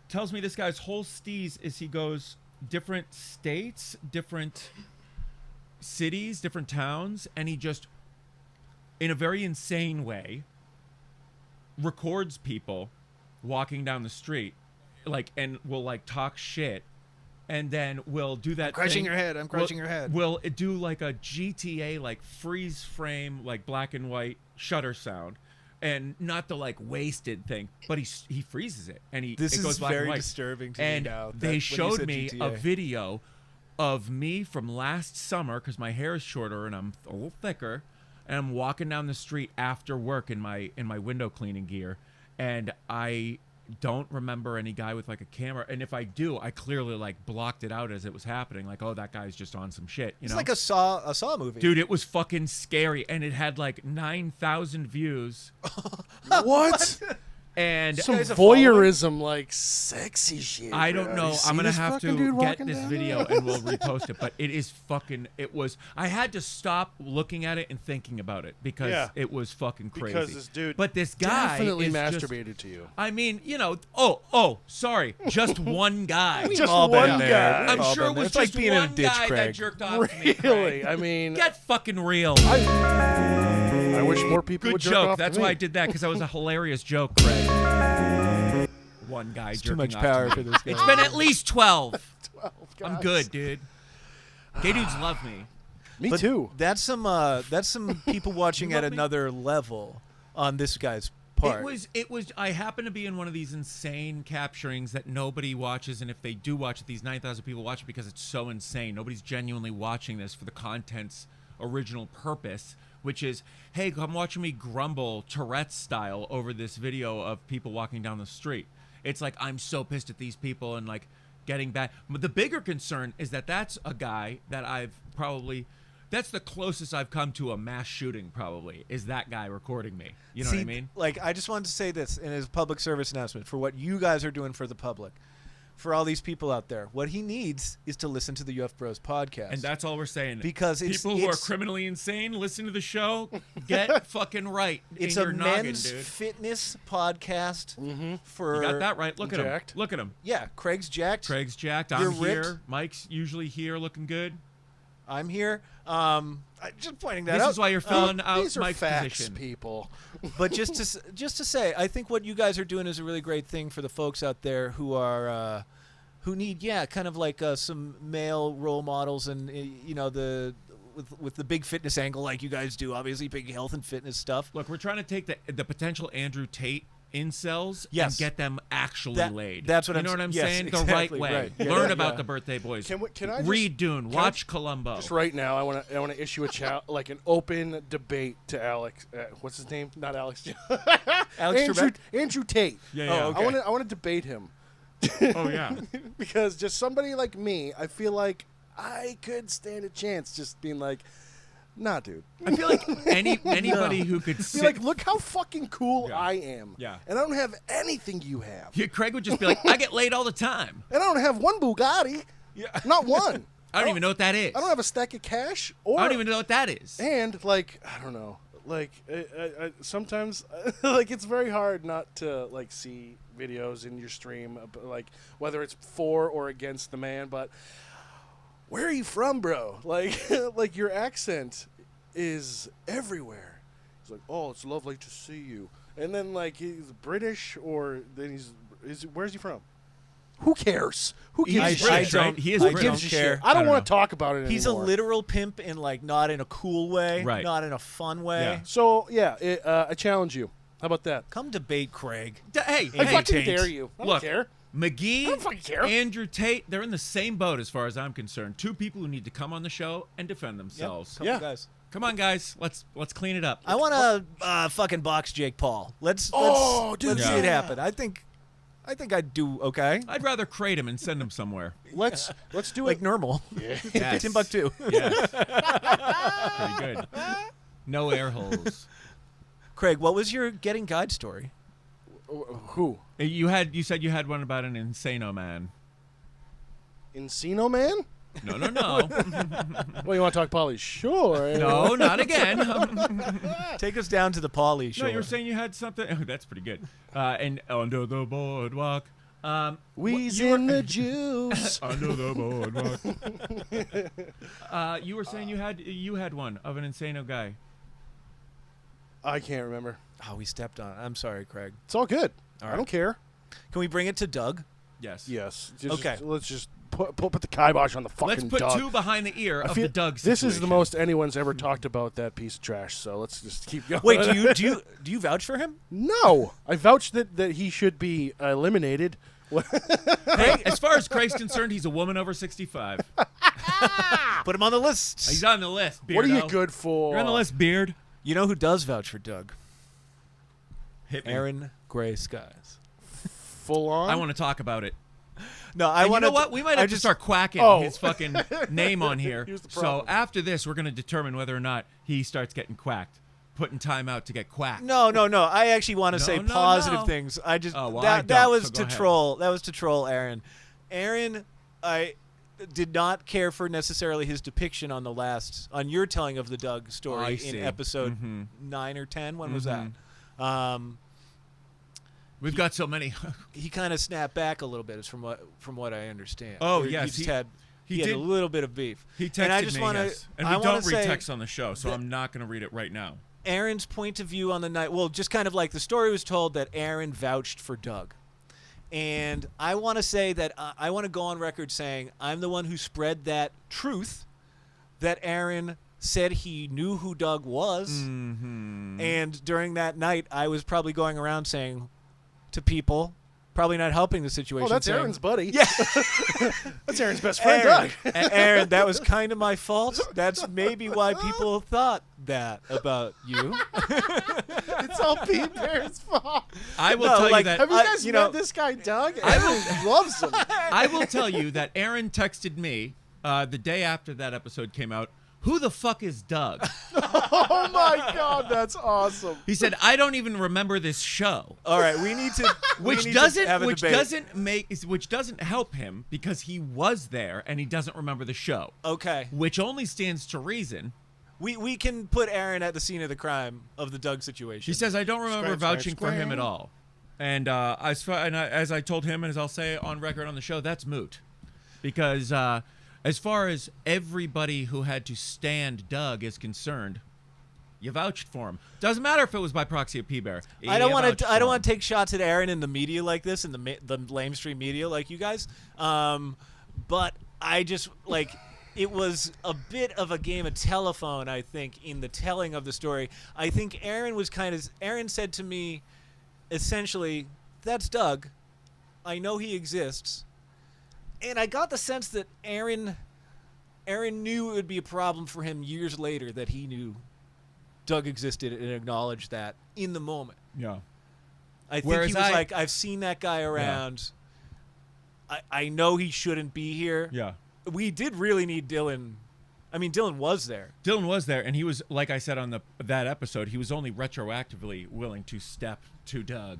tells me this guy's whole steez is he goes different states, different cities, different towns, and he just, in a very insane way, records people walking down the street. Like, and will like talk shit, and then we'll do that. I'm crushing your head. I'm crushing your head. We'll do like a GTA like freeze frame, like black and white shutter sound, and not the like wasted thing, but he freezes it, and it goes black and white. Disturbing to and me now. They showed me GTA. a video of me from last summer because my hair is shorter and I'm a little thicker, and I'm walking down the street after work in my window cleaning gear, and I don't remember any guy with like a camera, and if I do, I clearly like blocked it out as it was happening, like, oh, that guy's just on some shit, you know? It's like a Saw movie. Dude, it was fucking scary, and it had like 9,000 views. What? And some voyeurism, like sexy shit. I don't know. I'm gonna have to get this video and we'll repost it. But it is fucking. It was. I had to stop looking at it and thinking about it because it was fucking crazy. Because this dude, but this guy definitely is masturbated to you. I mean, you know. Oh, sorry. Just one guy. Just one guy. I'm sure it was just just like being in a one ditch, guy Craig. that jerked off to me. Really? Craig. I mean, get fucking real. I wish more people Good would jerk joke. off That's to why me. I did that because that was a hilarious joke, Craig. One guy It's jerking too much off power to for me. this guy. It's been at least 12. 12 guys. I'm good, dude. Gay dudes love me. Me But too. That's some people watching at love me? another level on this guy's part. It was. I happen to be in one of these insane capturings that nobody watches, and if they do watch it, these 9,000 people watch it because it's so insane. Nobody's genuinely watching this for the content's original purpose, which is, hey, come watching me grumble Tourette's style over this video of people walking down the street. It's like, I'm so pissed at these people and like getting back. But the bigger concern is that that's a guy that that's the closest I've come to a mass shooting probably, is that guy recording me. You know what I mean? Like, I just wanted to say this in his public service announcement for what you guys are doing for the public. for all these people out there. What he needs is to listen to the UFBros podcast. And that's all we're saying. Because people who are criminally insane listen to the show. Get fucking right. It's in your a noggin, men's dude. fitness podcast for. You got that right. Look at him. Jacked. Look at him. Yeah, Craig's jacked. Craig's jacked. You're I'm here. ripped. Mike's usually here, looking good. I'm here. Just pointing that This out. is why you're filling out These are Mike's facts, position. people. But just to say, I think what you guys are doing is a really great thing for the folks out there who are who need kind of like some male role models and with the big fitness angle like you guys do, obviously big health and fitness stuff. Look, we're trying to take the potential Andrew Tate incels Yes. and get them actually laid. That's what you know what I'm yes, saying? exactly, the right way. right. Yeah, Learn yeah, about yeah. the birthday boys. Can I read Dune? Watch Columbo. Just right now, I want to issue like an open debate to Alex. What's his name? Not Alex. Andrew Tate. Yeah. Oh, okay. I want to debate him. Oh yeah. Because just somebody like me, I feel like I could stand a chance just being like, nah, dude. I feel like anybody who could Be sit. like, look how fucking cool Yeah. I am. Yeah. And I don't have anything you have. Yeah, Craig would just be like, I get laid all the time. And I don't have one Bugatti. Yeah. Not one. I don't even know what that is. I don't have a stack of cash. Or I don't even know what that is. And like, I don't know. Like, I sometimes, like, it's very hard not to like see videos in your stream, like whether it's for or against the man. But where are you from, bro? Like, like your accent is everywhere. He's like, oh, it's lovely to see you. And then like he's British, or then where's he from? Who cares? Who gives a He's shit? British, right? He is Who British. gives a care. shit? I don't know. want to talk about it He's a anymore. literal pimp in like not in a cool way, Right. not in a fun way. Yeah. So yeah, I challenge you. How about that? Come debate Craig. Hey, I Hey, fucking Tate. dare you. I don't Look, care. McGee, I don't fucking care. Andrew Tate, they're in the same boat as far as I'm concerned. Two people who need to come on the show and defend themselves. Couple Yeah. guys. Come on, guys. Let's clean it up. I want to fucking box Jake Paul. Let's dude, see yeah. it happen. I think I'd do okay. I'd rather crate him and send him somewhere. Let's do Like it. normal. Yes. Timbuktu. Yes. Pretty good. No air holes. Craig, what was your getting guide story? Who? You said you had one about an Insano man. Encino Man? No. Well, you want to talk Polly? Sure. No, not again. Take us down to the Polly show. No, you were saying you had something. Oh, that's pretty good. And under the boardwalk. We's you were- in the juice. Under the boardwalk. You were saying you had one of an Insano guy. I can't remember. Oh, we stepped on it. I'm sorry, Craig. It's all good. All I right. don't care. Can we bring it to Doug? Yes. Yes. Okay. Let's just put the kibosh on the fucking Let's put dog. two behind the ear of the Doug situation. This is the most anyone's ever talked about that piece of trash. So let's just keep going. Wait, do you vouch for him? No, I vouch that he should be eliminated. Hey, as far as Craig's concerned, he's a woman over 65. Put him on the list. He's on the list, Beardo. What are you good for? You're on the list, Beard. You know who does vouch for Doug? Hit me. Aaron Gray Skies. Full on. I want to talk about it. No, I And want you know what? We might have to start quacking his fucking name on here. Here's the So problem. after this, we're going to determine whether or not he starts getting quacked, putting time out to get quacked. No. I actually want to say No, positive no. things. I just Oh, well, I that don't, was so go to ahead. troll. That was to troll Aaron. Aaron, I did not care for necessarily his depiction on your telling of the Doug I story see. in episode Mhm. 9 or 10. When was that? We've got so many. He kind of snapped back a little bit, is from what I understand. Oh, Or yes, he he had did- a little bit of beef. He texted and I just me, wanna, yes. And I we wanna don't read say text on the show, so that I'm not going to read it right now. Aaron's point of view on the night. Well, just kind of like the story was told that Aaron vouched for Doug. And I want to say that I want to go on record saying I'm the one who spread that truth that Aaron said he knew who Doug was. Mm-hmm. And during that night, I was probably going around saying to people, probably not helping the situation. Oh, that's saying, Aaron's buddy. Yeah. That's Aaron's best friend, Aaron, Doug. Aaron, that was kind of my fault. That's maybe why people thought that about you. It's all Pete Bear's fault. I will No, tell like, you that. Have you I- guys you met know- this guy, Doug? Aaron loves him. I will tell you that Aaron texted me the day after that episode came out, who the fuck is Doug? Oh my God, that's awesome. He said, I don't even remember this show. All right, we need to Which doesn't help him because he was there and he doesn't remember the show. Okay. Which only stands to reason. We can put Aaron at the scene of the crime of the Doug situation. He says, I don't remember vouching for him scratch. at all. And as I told him, and as I'll say on record on the show, that's moot. Because as far as everybody who had to stand Doug is concerned, you vouched for him. Doesn't matter if it was by proxy of P-Bear. I don't want to take shots at Aaron in the media like this, in the lamestream media like you guys. But I just it was a bit of a game of telephone, I think, in the telling of the story. I think Aaron said to me, essentially, that's Doug. I know he exists. And I got the sense that Aaron knew it would be a problem for him years later that he knew Doug existed and acknowledged that in the moment. Yeah. I think he was like, I've seen that guy around. Yeah. I know he shouldn't be here. Yeah. We did really need Dylan. I mean, Dylan was there. Dylan was there, and he was, like I said on that episode, he was only retroactively willing to step to Doug,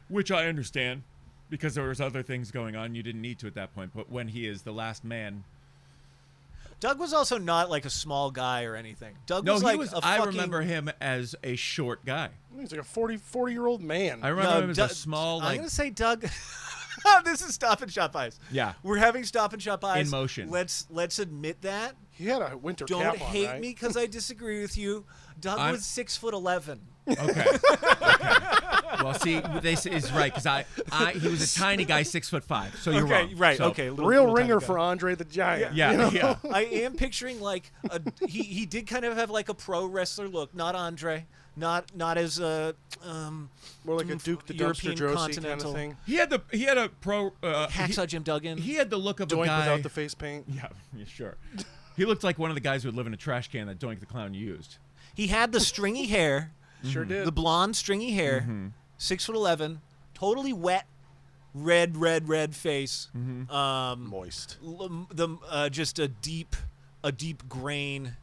which I understand because there was other things going on. You didn't need to at that point, but when he is the last man. Doug was also not like a small guy or anything. Doug was like I remember him as a short guy. He's like a 40-year-old man. I remember him as a small, I'm going to say Doug... This is Stop and Shop Eyes. Yeah. We're having Stop and Shop Eyes. In motion. Let's admit that. He had a winter Don't cap on, hate right? me because I disagree with you. Doug was 6'11". Okay. Well, see, this is right because he was a tiny guy, 6'5". So you're wrong. Right. So, okay. Real ringer for Andre the Giant. Yeah. You know? Yeah. I am picturing he did kind of have like a pro wrestler look, not Andre. Not as a more like a Duke the European Dumpster Josie continental kind of thing. He had a pro Hacksaw Jim Duggan. He had the look of Doink a guy without the face paint. Yeah, sure. He looked like one of the guys who would live in a trash can that Doink the Clown used. He had the stringy hair. Sure did. The blonde stringy hair. 6'11", totally wet, red face. Moist. Just a deep grain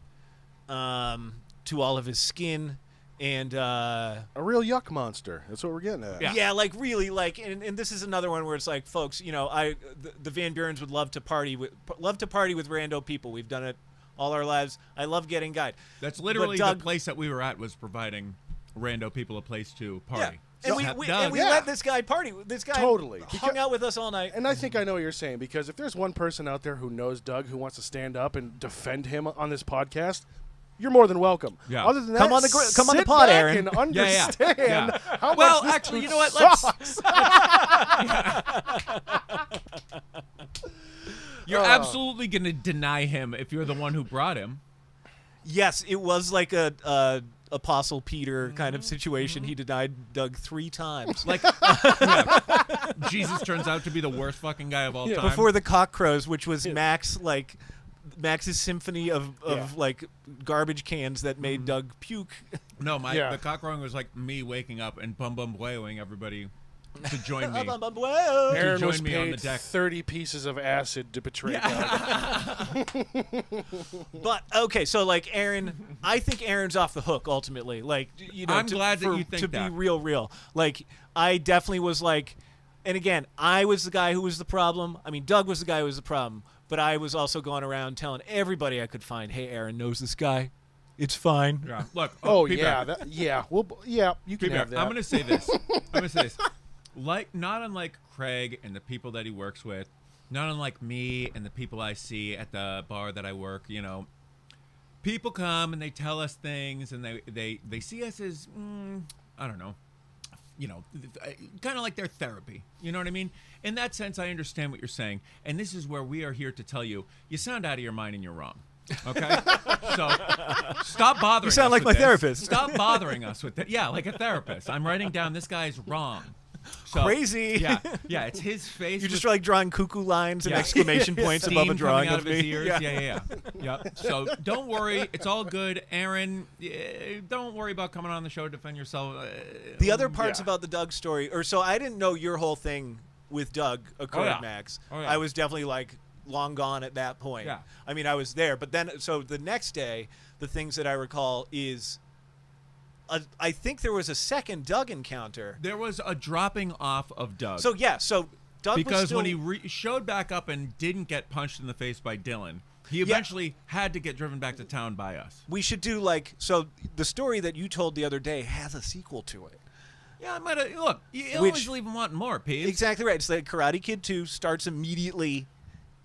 to all of his skin. And a real yuck monster. That's what we're getting at. Yeah, like really, like, and this is another one where it's like, folks, you know, the Van Burens would love to party with rando people. We've done it all our lives. I love getting guide. That's literally the place that we were at was providing rando people a place to party. Yeah. And we let this guy party. This guy totally hung out with us all night. And I think I know what you're saying, because if there's one person out there who knows Doug who wants to stand up and defend him on this podcast, you're more than welcome. Yeah. Other than that, come on the pod, back Aaron. And understand how well, much this actually, dude you know what? sucks. You're absolutely going to deny him if you're the one who brought him. Yes, it was like a Apostle Peter kind of situation. He denied Doug 3 times. Like, Jesus turns out to be the worst fucking guy of all time. Before the cock crows, which was Max's symphony of like garbage cans that made Doug puke. No, the cock crowing was like me waking up and bum boing everybody to join me. Aaron join was me on paid the deck. 30 pieces of acid to betray Doug. But okay, so like Aaron, I think Aaron's off the hook ultimately. Like, you know, I'm glad that you think to that. be real. Like, I definitely was like, and again, I was the guy who was the problem. I mean, Doug was the guy who was the problem. But I was also going around telling everybody I could find, hey, Aaron knows this guy. It's fine. Yeah. Look. You can have that. I'm going to say this. Like, not unlike Craig and the people that he works with, not unlike me and the people I see at the bar that I work, you know, people come and they tell us things and they see us as, I don't know, you know, kind of like their therapy. You know what I mean? In that sense, I understand what you're saying. And this is where we are here to tell you, you sound out of your mind and you're wrong. Okay? So stop bothering us. You sound like my therapist. Stop bothering us with that. Yeah, like a therapist. I'm writing down this guy's wrong. So, crazy. Yeah, it's his face. You're just like drawing cuckoo lines and exclamation points steam above a drawing coming out of his me. ears. Yeah. So don't worry, it's all good, Aaron. Don't worry about coming on the show to defend yourself. The other parts about the Doug story, so I didn't know your whole thing with Doug occurred, Max. Oh, yeah. I was definitely like long gone at that point. Yeah. I mean, I was there, but then so the next day, the things that I recall is, I think there was a second Doug encounter. There was a dropping off of Doug. So Doug because was still, when he showed back up and didn't get punched in the face by Dylan, he eventually had to get driven back to town by us. we should do the story that you told the other day has a sequel to it. Yeah, I might have. Look, you always leave him wanting more, Pete. Exactly right. It's like Karate Kid 2 starts immediately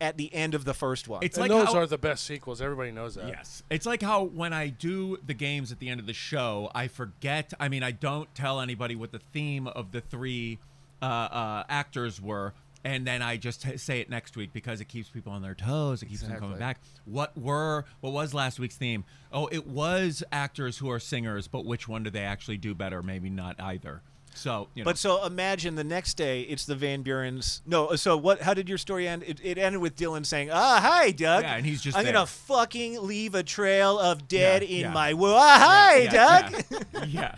at the end of the first one. It's And like those how, are the best sequels. Everybody knows that. Yes. It's like how when I do the games at the end of the show, I forget. I mean, I don't tell anybody what the theme of the three actors were, and then I just say it next week because it keeps people on their toes. It keeps them coming back. What was last week's theme? Oh, it was actors who are singers, but which one do they actually do better? Maybe not either. So, you know. But so imagine the next day it's the Van Buren's. No, so what? How did your story end? It ended with Dylan saying, hi, Doug. Yeah, and he's just I'm there. going to fucking leave a trail of dead in my wound. Yeah, Doug. Yeah.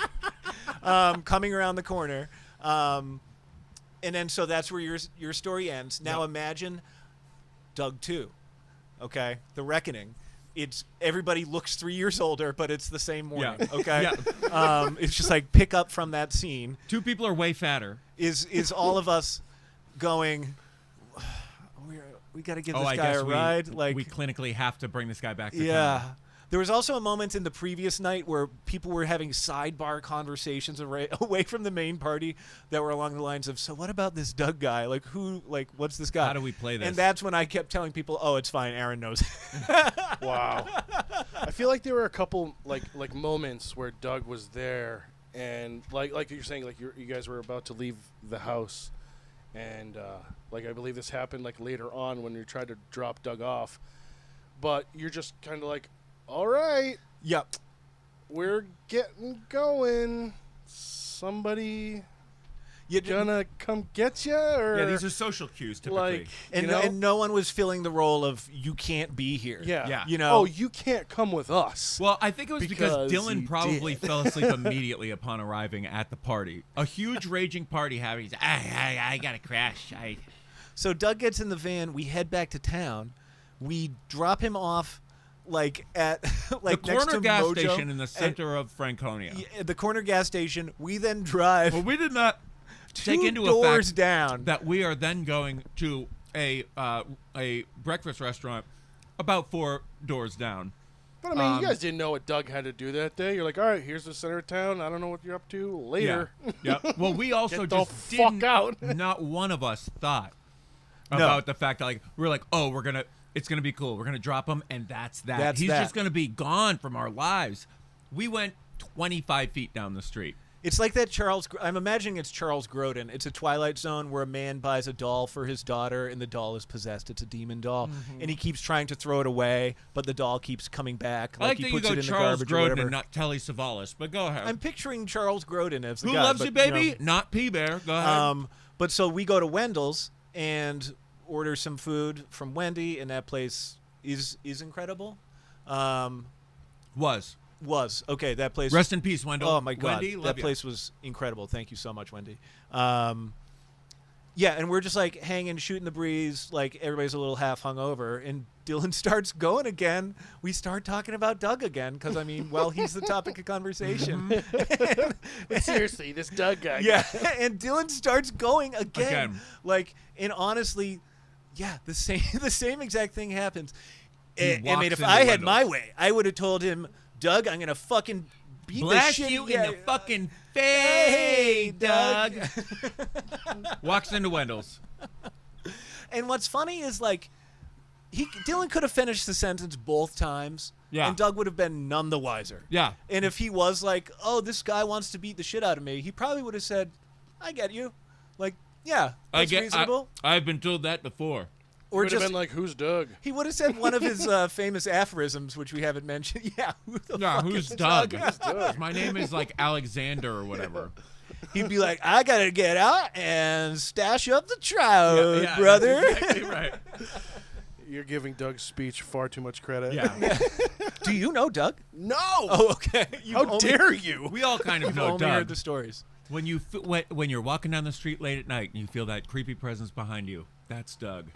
Coming around the corner. And then so that's where your story ends. Now imagine Doug 2. Okay? The Reckoning. It's everybody looks 3 years older, but it's the same morning. Yeah. Okay? Yeah. It's just like pick up from that scene. Two people are way fatter. Is all of us going, we got to give this I guy guess a ride? we clinically have to bring this guy back to yeah. town. There was also a moment in the previous night where people were having sidebar conversations away from the main party that were along the lines of, so what about this Doug guy? What's this guy? How do we play this? And that's when I kept telling people, oh, it's fine. Aaron knows. Wow. I feel like there were a couple like moments where Doug was there, and like you're saying, like you guys were about to leave the house, and I believe this happened like later on when you tried to drop Doug off, but you're just kind of like, all right, Yep. we're getting going. Somebody gonna come get you? Or Yeah, these are social cues typically. And no one was filling the role of you can't be here. Yeah. You know. Oh, you can't come with us. Well, I think it was because Because Dylan he probably did. fell asleep immediately upon arriving at the party. A huge raging party having. He's, I gotta crash. So Doug gets in the van. We head back to town. We drop him off, at The next corner to gas Mojo, station in the center of Franconia. At the corner gas station. We then drive Well, we did not take two into doors effect down. that we are then going to a breakfast restaurant about 4 doors down. But I mean, you guys didn't know what Doug had to do that day. You're like, all right, here's the center of town. I don't know what you're up to later. Yeah. Well, we also Get the just fuck didn't. out. Not one of us thought about the fact that we're like, oh, it's gonna be cool. We're gonna drop him, and that's that. He's just gonna be gone from our lives. We went 25 feet down the street. It's like that I'm imagining it's Charles Grodin. It's a Twilight Zone where a man buys a doll for his daughter, and the doll is possessed. It's a demon doll, and he keeps trying to throw it away, but the doll keeps coming back. I like he that you puts go it in Charles the garbage or Grodin whatever. and not Telly Savalas, but go ahead. I'm picturing Charles Grodin as the Who guy. loves but, you, baby? you know, Not P-Bear. Go ahead. But so we go to Wendell's and order some food from Wendy, and that place is incredible. Was okay. That place. Rest in peace, Wendell. Oh my God, Wendy, love that you. place was incredible. Thank you so much, Wendy. Yeah, and we're just hanging, shooting the breeze, everybody's a little half hungover, and Dylan starts going again. We start talking about Doug again because he's the topic of conversation. But seriously, this Doug guy. Yeah, and Dylan starts going again. Again. And honestly, yeah, the same exact thing happens. He walks If into I had my Wendell's. way, I would have told him, Doug, I'm gonna fucking beat Blast the shit. you yeah, in the fucking face, Hey, Doug. Doug. Walks into Wendell's. And what's funny is Dylan could have finished the sentence both times. Yeah. And Doug would have been none the wiser. Yeah. And if he was oh, this guy wants to beat the shit out of me, he probably would have said, I get you. Yeah, that's reasonable. I've been told that before. Or Would have just been like, who's Doug? he would have said one of his famous aphorisms, which we haven't mentioned. Yeah, who the fuck Who's is Doug? Doug? My name is Alexander or whatever. He'd be like, I gotta get out and stash up the trout, Yeah, brother. that's exactly right. You're giving Doug's speech far too much credit. Yeah. Do you know Doug? No. Oh, okay. How dare you? We all kind of You've know only heard Doug. the stories. When you when you're walking down the street late at night and you feel that creepy presence behind you, that's Doug.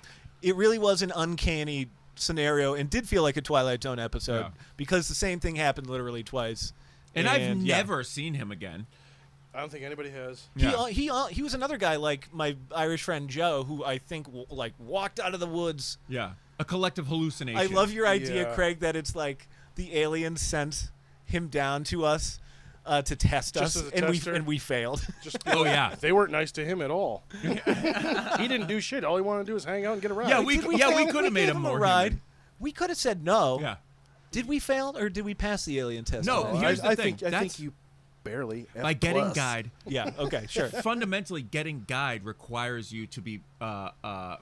it really was an uncanny scenario and did feel like a Twilight Zone episode because the same thing happened literally twice. And I've never seen him again. I don't think anybody has. Yeah. He was another guy like my Irish friend Joe, who I think walked out of the woods. Yeah, a collective hallucination. I love your idea, Craig, that it's like the aliens sent him down to us to test us, and we failed. They weren't nice to him at all. He didn't do shit. All he wanted to do was hang out and get a ride. Yeah, we could have made him more ride. human. We could have said no. Yeah. Did we fail or did we pass the alien test? No, here's the thing. I think you barely. F+. By getting guide. Yeah. Okay. Sure. Fundamentally, getting guide requires you to be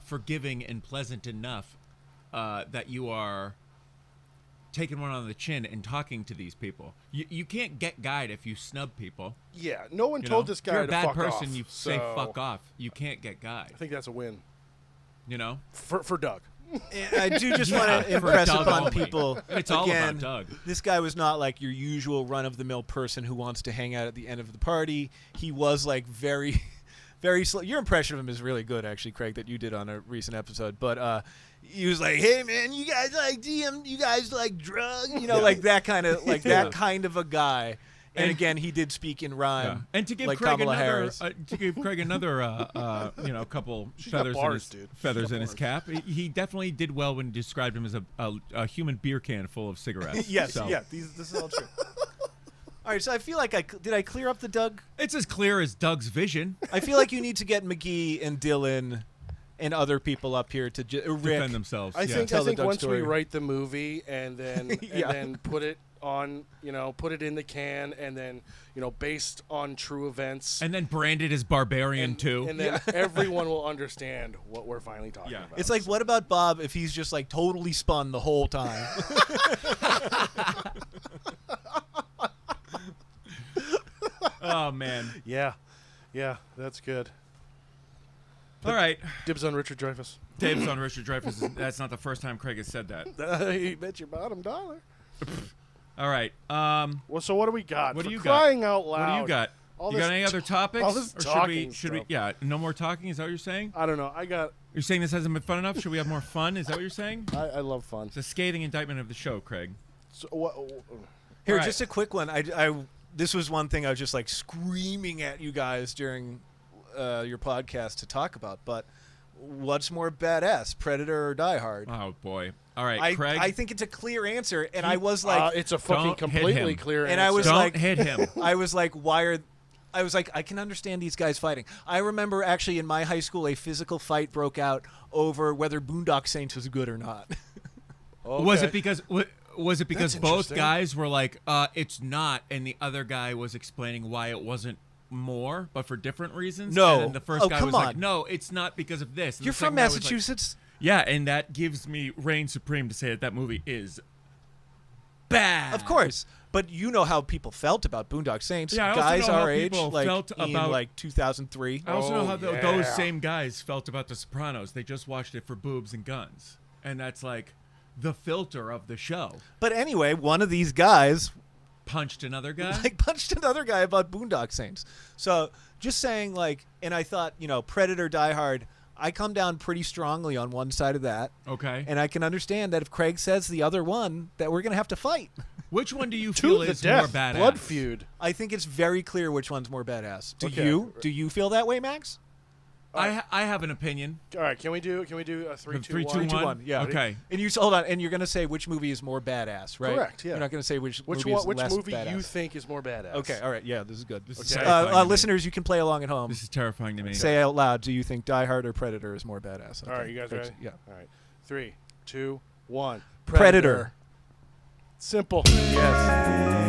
forgiving and pleasant enough that you are taking one on the chin and talking to these people. You can't get guide if you snub people. Yeah. No one told this guy if you're a to bad fuck person, off, you say fuck off. You can't get guide. I think that's a win. You know, for Doug. I do just want to impress upon people. It's all about Doug. This guy was not like your usual run-of-the-mill person who wants to hang out at the end of the party. He was like very, very slow. Your impression of him is really good, actually, Craig, that you did on a recent episode. But he was like, "Hey, man, you guys like DM? You guys like drugs? You know, like that kind of that kind of a guy." And again, he did speak in rhyme. Yeah. And to give like Craig Kamala another, Harris. couple feathers in his cap. He definitely did well when he described him as a human beer can full of cigarettes. Yes, this is all true. All right, so I feel like did I clear up the Doug? It's as clear as Doug's vision. I feel like you need to get McGee and Dylan and other people up here to defend themselves. I think once story. we write the movie and then put it on, put it in the can, and then, based on true events. And then branded as Barbarian too. And then everyone will understand what we're finally talking about. It's like, what about Bob if he's just like totally spun the whole time? Oh, man. Yeah, that's good. All right. Dibs on Richard Dreyfuss. Dibs on Richard Dreyfuss. That's not the first time Craig has said that. You bet your bottom dollar. All right. Well, so what do we got? What do you crying out loud. What do you got? You got any other topics? All this or should we? Yeah, no more talking. Is that what you're saying? I don't know. You're saying this hasn't been fun enough? Should we have more fun? Is that what you're saying? I love fun. It's a scathing indictment of the show, Craig. So what? Here, just a quick one. This was one thing I was just like screaming at you guys during your podcast to talk about. But what's more badass, Predator or Die Hard? Oh boy! All right, Craig. I think it's a clear answer, and I was like, it's a fucking completely clear answer. And I was don't hit him. I was like, I can understand these guys fighting. I remember actually in my high school a physical fight broke out over whether Boondock Saints was good or not. Okay. Was it because both guys were like, it's not, and the other guy was explaining why it wasn't more, but for different reasons? No. And then the first guy was on. like, no, it's not because of this. And You're from Massachusetts? Yeah, and that gives me reign supreme to say that movie is bad. Of course. But you know how people felt about Boondock Saints. Yeah, I guys also know how our age, people like felt in about, like 2003. I also know how those same guys felt about The Sopranos. They just watched it for boobs and guns. And that's like the filter of the show. But anyway, one of these guys punched another guy? Punched another guy about Boondock Saints. So just saying, and I thought, Predator, Die Hard, I come down pretty strongly on one side of that. Okay. And I can understand that if Craig says the other one, that we're going to have to fight. Which one do you feel is more badass? Blood feud. I think it's very clear which one's more badass. Do you feel that way, Max? I have an opinion. All right, can we do a 3, 2, 1? 3, 2, 1. Yeah. Okay. And hold on, and you're going to say which movie is more badass, right? Correct. Yeah. You're not going to say which movie movie badass. you think is more badass. Okay. All right. Yeah. This is good. This is terrifying to me. Listeners, you can play along at home. This is terrifying to me. Say out loud. Do you think Die Hard or Predator is more badass? Okay. All right, you guys ready? Yeah. All right. 3, 2, 1. Predator. Simple. Yes.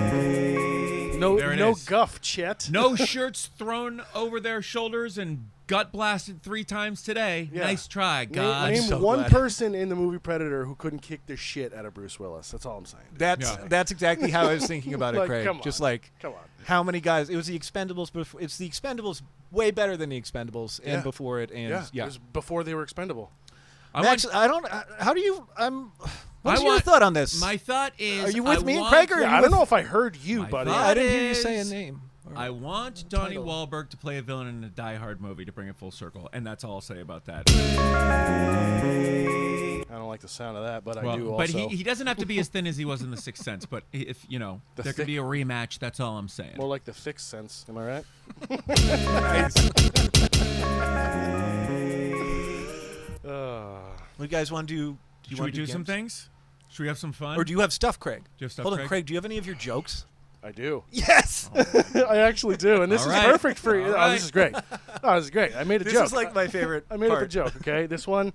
No guff, Chet. No shirts thrown over their shoulders and gut blasted 3 times today. Yeah. Nice try, God. Name so one glad. person in the movie Predator who couldn't kick the shit out of Bruce Willis. That's all I'm saying. That's exactly how I was thinking about it, Craig. Come on. Just come on. How many guys? It was the Expendables. It's the Expendables way better than the Expendables and before it. And it was before they were expendable. Max, What's your thought on this? My thought is, are you with me and Craig, or I don't know if I heard you, buddy. I didn't hear you say a name. I want Donnie Wahlberg to play a villain in a Die Hard movie to bring it full circle, and that's all I'll say about that. I don't like the sound of that, but I do also. But he doesn't have to be as thin as he was in The Sixth Sense, but if, there could be a rematch, that's all I'm saying. More like the Fixed Sense, am I right? What do you guys want to do? Should we do some things? Should we have some fun? Or do you have stuff, Craig? Do you have stuff, Hold on, Craig, do you have any of your jokes? I do. Yes! I actually do, and this is perfect for you. All Oh, this is great. Oh, this is great. I made a joke. This is like my favorite I made up a joke, okay? This one.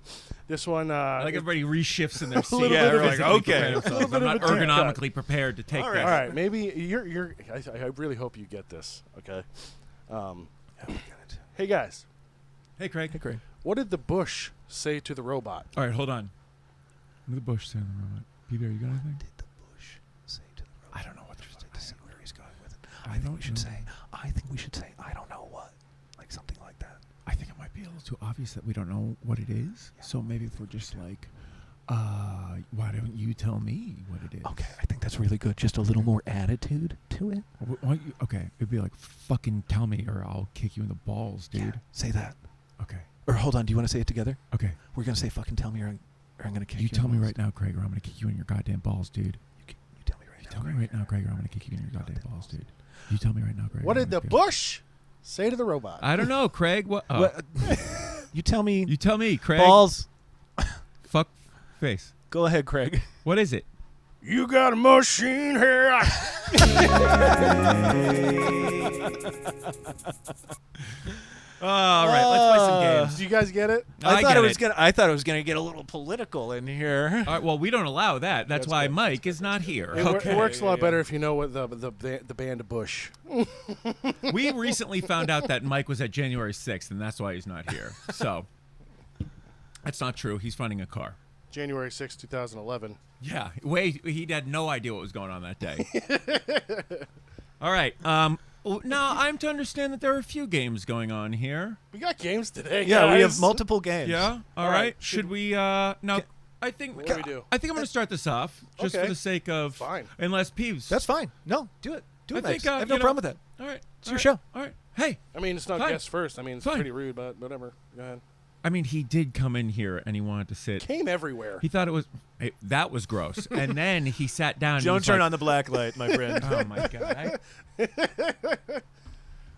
I like everybody reshifts in their seat. Yeah, They're like, okay. little I'm bit not of a deep cut. ergonomically prepared to take this. All right, maybe you're. I really hope you get this, okay? Hey guys, Hey, Craig. what did the bush say to the robot? All right, hold on. What did the bush say to the robot? P-Bear, you got anything? Did the bush say to the robot? I don't know what they're to see where he's going with it. I I think don't we should know. say, I don't know what. Like something like that. I think it might be a little too obvious that we don't know what it is. Yeah. So maybe if we're just like, why don't you tell me what it is? Okay, I think that's really good. Just a little more attitude to it. Okay, it'd be like, fucking tell me or I'll kick you in the balls, dude. Yeah, say that. Okay. Or hold on, do you want to say it together? Okay. We're going to say fucking tell me or I'm going to kick you. You tell in me the right now, Craig, or I'm going to kick you in your goddamn balls, dude. You tell me right now. Tell me right now, Craig, or I'm going to kick you in your goddamn balls, dude. You tell me right now, Craig. What did the bush say to the robot? I don't know, Craig. What? Oh. What? You tell me. You tell me, Craig. Balls. Fuck face. Go ahead, Craig. What is it? You got a machine here. All right, let's play some games. Do you guys get it? I thought it was gonna get a little political in here. All right, well, we don't allow that. That's why good. Mike is not here. It works a lot better if you know what the band Bush. We recently found out that Mike was at January 6th, and that's why he's not here. So that's not true. He's finding a car. January 6, 2011. Yeah. Wait, he had no idea what was going on that day. All right. Now, I'm to understand that there are a few games going on here. We got games today. Yeah, guys. we have multiple games. Yeah. All right. Should we? No. I think. What do we do? I think I'm going to start this off just Okay. for the sake of. Fine. Unless Peeves. That's fine. No, do it. Do it, I think, Max. I have no you know- problem with that. All right. It's your show. All right. Hey. I mean, it's not Fine. guest first. I mean, it's Fine. pretty rude, but whatever. Go ahead. I mean, he did come in here and he wanted to sit. Came everywhere. He thought it was. Hey, that was gross. And then he sat down. Don't and turn like, on the black light, my friend. Oh my god.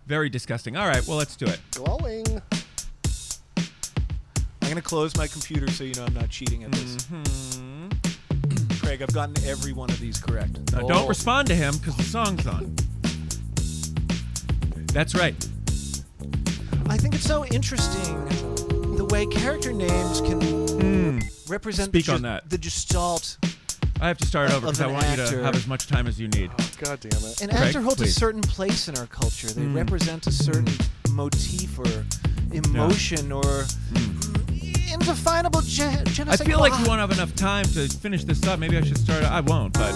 Very disgusting. All right. Well, let's do it. Glowing. I'm going to close my computer so you know I'm not cheating at this. Craig, I've gotten every one of these correct. Now, don't respond to him because the song's on. That's right. I think it's so interesting the way character names can represent Speak on that. the gestalt. I have to start over Of because I an want you to actor. have as much time as you need. Oh, God damn it. An Craig, actor holds please. a certain place in our culture. They represent a certain motif or emotion or indefinable je ne I sais feel quoi. like you won't have enough time to finish this up. Maybe I should start. I won't, but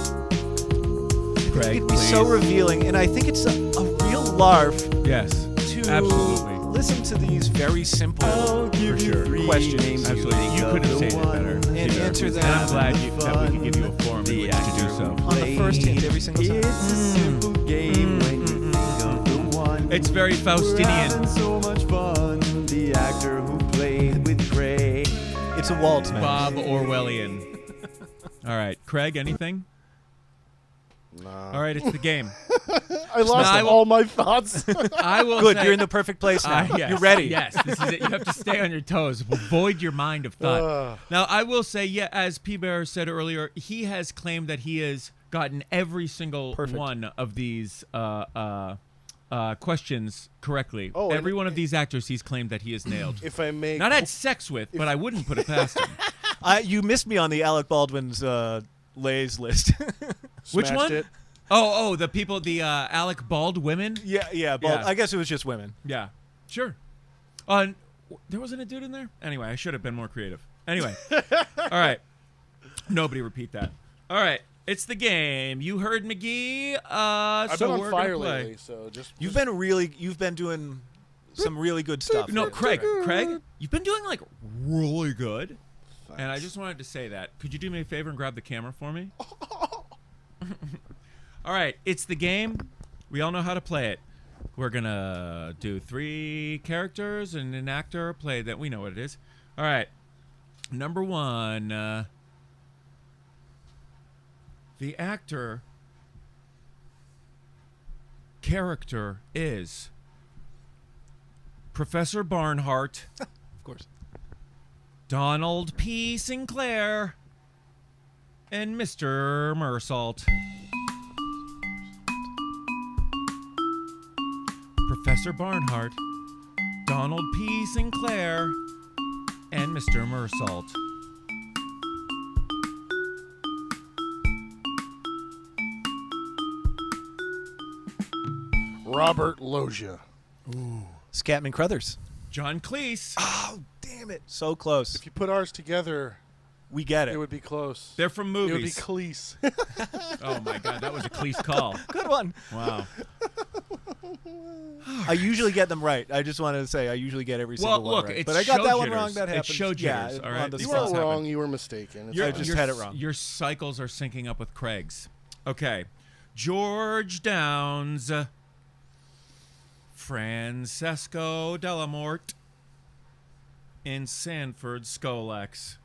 Craig, It'd be so please. revealing, and I think it's a real larf Yes, to absolutely. listen to these very simple For sure. questions. Absolutely. You couldn't have said it better. And either. answer them. And I'm glad that we could give you a forum in which to do so. On the first hint every single time. It's a simple game when you think of the one. It's very We're Faustinian. having so much fun. The actor who played with Gray. It's a waltz, man. Bob Orwellian. All right, Craig, anything? Nah. All right, it's the game. I lost I will- all my thoughts. I will Good, say, you're in the perfect place now. yes, You're ready. Yes, this is it. You have to stay on your toes. Void your mind of thought. Now, I will say, yeah, as P-Bear said earlier, he has claimed that he has gotten every single Perfect. one of these questions correctly. Oh, every and- one of these actors he's claimed that he has nailed. If I may. Not had sex with, but I wouldn't put it past him. You missed me on the Alec Baldwin's Lays list. Which smashed one? It. Oh, the people, the Alec Bald women? yeah. Yeah. I guess it was just women. Yeah, sure. There wasn't a dude in there? Anyway, I should have been more creative. Anyway. All right. Nobody repeat that. All right. It's the game. You heard McGee. I've So been we're on gonna fire play. lately, so just. You've been doing some really good stuff. No, lately. Craig, you've been doing like really good. And I just wanted to say that. Could you do me a favor and grab the camera for me? All right, it's the game. We all know how to play it. We're going to do 3 characters and an actor play that. We know what it is. All right. Number 1. The actor character is Professor Barnhart. Of course. Donald P. Sinclair. And Mr. Mersault. Professor Barnhart, Donald P. Sinclair, and Mr. Mersault. Robert Loggia. Scatman Crothers. John Cleese. Oh, damn it. So close. If you put ours together, We get it it. would be close. They're from It would be movies. Cleese. Oh, my God. That was a Cleese call. Good one. Wow. I usually get them right. I just wanted to say I usually get every single one look, right. it's But I got show that one jitters. wrong. That It's happens. show yeah, jitters, all on right? the These You spot. things weren't happen. wrong. You were mistaken. It's I all just right. had it wrong. Your cycles are syncing up with Craig's. Okay. George Downs. Francesco Delamorte. And Sanford Skolex.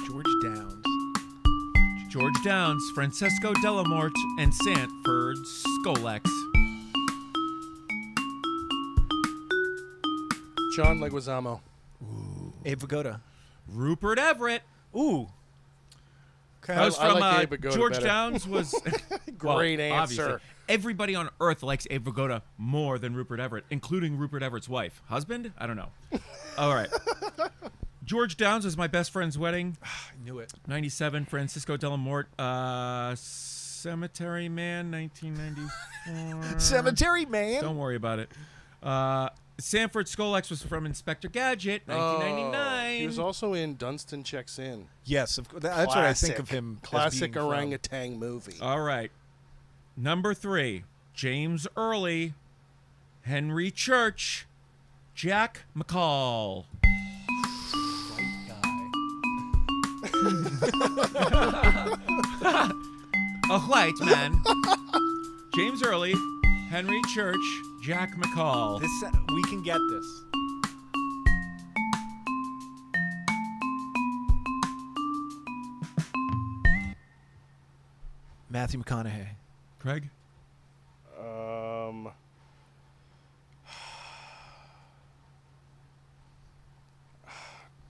George Downs. George Downs, Francesco Delamorte, and Sanford Skolex. John Leguizamo. Abe Vigoda. Rupert Everett. Ooh. Okay. That was I from like Abe Vigoda George better. Downs was Great well, answer. obviously. Everybody on Earth likes Abe Vigoda more than Rupert Everett, including Rupert Everett's wife. Husband? I don't know. All right. George Downs was My Best Friend's Wedding. I knew it. 97. Francisco Delamorte. Cemetery Man, 1994. Cemetery Man. Don't worry about it. Sanford Skolex was from Inspector Gadget, 1999. He was also in Dunstan Checks In. Yes, of course. That's what I think of him. as Classic being from. orangutan movie. All right. Number 3, James Early, Henry Church, Jack McCall. A white man. James Early, Henry Church, Jack McCall. This we can get this. Matthew McConaughey. Craig?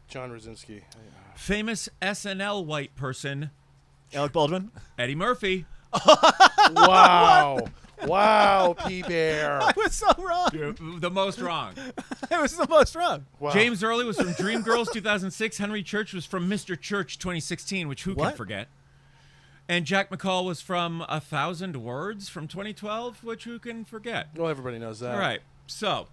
John Krasinski. Famous SNL white person, Alec Baldwin. Eddie Murphy. Wow. Wow, P-Bear. I was so wrong. The most wrong. I was the most wrong. Wow. James Early was from Dreamgirls 2006. Henry Church was from Mr. Church 2016, which who can What? forget? And Jack McCall was from 1,000 Words from 2012, which who can forget? Well, everybody knows that. All right. So,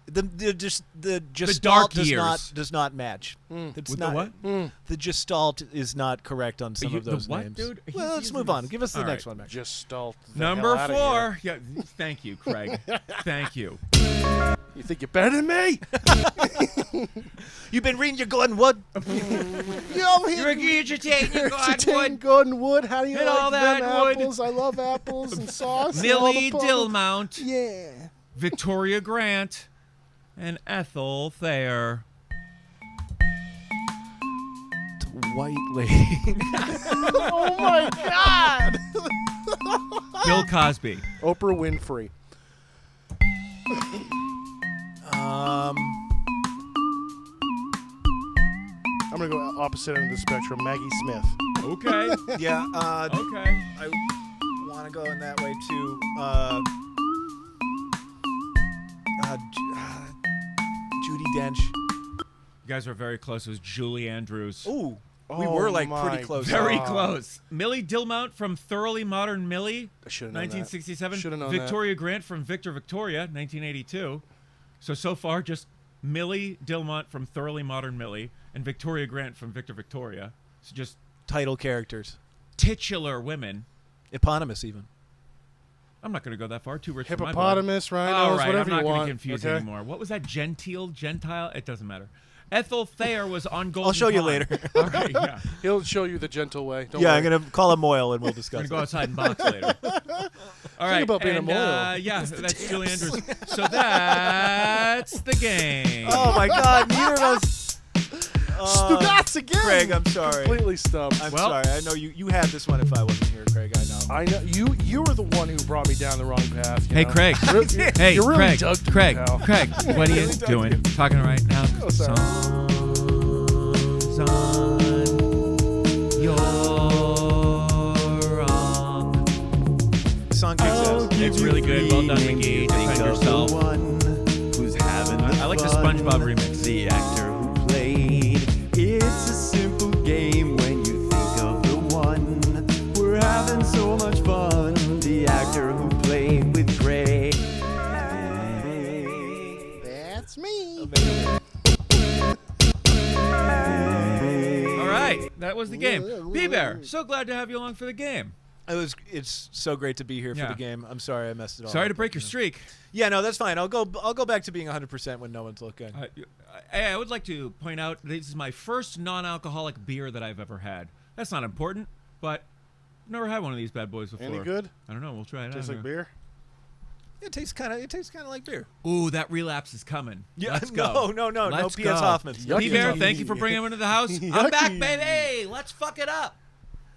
The gestalt dark does years. not match. It's With not, the what? The gestalt is not correct on some of those the what, names. dude? He's Well, let's using move on. this- Give us the All next right. one, Max. Gestalt. the Number hell outta 4. Yeah, thank you, Craig. Thank you. here. You think you're better than me? You've been reading your Gordon Wood. Yo, You're regurgitating your Gordon Godwood. Gordon Wood. How do you And like all them that wood. apples? I love apples and sauce. and all the Millie pudding. Dillmount, Yeah. Victoria Grant, and Ethel Thayer. White lady. Oh my God. Bill Cosby. Oprah Winfrey. I'm gonna go opposite end of the spectrum. Maggie Smith. Okay. Yeah. Okay. I want to go in that way too. Judi Dench. You guys were very close. It was Julie Andrews. Ooh, we Oh were like my pretty close. Very God. close. Millie Dillmount from Thoroughly Modern Millie, I should have known 1967. Shoulda known Victoria Grant from Victor Victoria, 1982. So far, just Millie Dillmount from Thoroughly Modern Millie and Victoria Grant from Victor Victoria. So just Title characters, titular women. eponymous even. I'm not going to go that far. Too rich for my blood. Hippopotamus, rhinos, All right, whatever I'm not you going want. to confuse okay? anymore. What was that? Gentile? It doesn't matter. Ethel Thayer was on Golden I'll show you Pond. later. All right, yeah. He'll show you the gentle way. Don't Yeah, worry. I'm going to call him Moyle and we'll We're discuss going to go it. outside and box later. All right. about being a and, Moyle. yeah, that's Julie Andrews. So that's the game. Oh, my God. Neither of us. Stugatz again. Craig, I'm sorry. Completely stumped. I'm Well- sorry. I know you had this one if I wasn't here, Craig. I know. I know you were the one who brought me down the wrong path. you Hey, know? Craig. You're- Hey, you're really Craig. dug to me, Craig. pal. Craig. What are you Really dug doing? Talking right now. Oh, sorry. Songs on your wrong. The song kicks I'll ass. give It's you really good. Well done, three McGee. names. Defend Think of yourself. the one who's having I like the fun. SpongeBob remix. The actor who played. It's a simple game when you think of the one. We're having so much fun. The actor who played with Craig. That's me. All right. That was the game. B-Bear, so glad to have you along for the game. It's so great to be here for Yeah. the game. I'm sorry I messed it all Sorry up. to break your streak. Yeah, no, that's fine. I'll go back to being 100% when no one's looking. I would like to point out this is my first non-alcoholic beer that I've ever had. That's not important, but I've never had one of these bad boys before. Any good? I don't know. We'll try it Tastes out. like beer. It tastes kind of like beer. Ooh, that relapse is coming. Yeah, Let's go. no Let's P.S. go. Hoffman. Yucky. B-Bear, thank you for bringing him into the house. I'm back, baby. Let's fuck it up.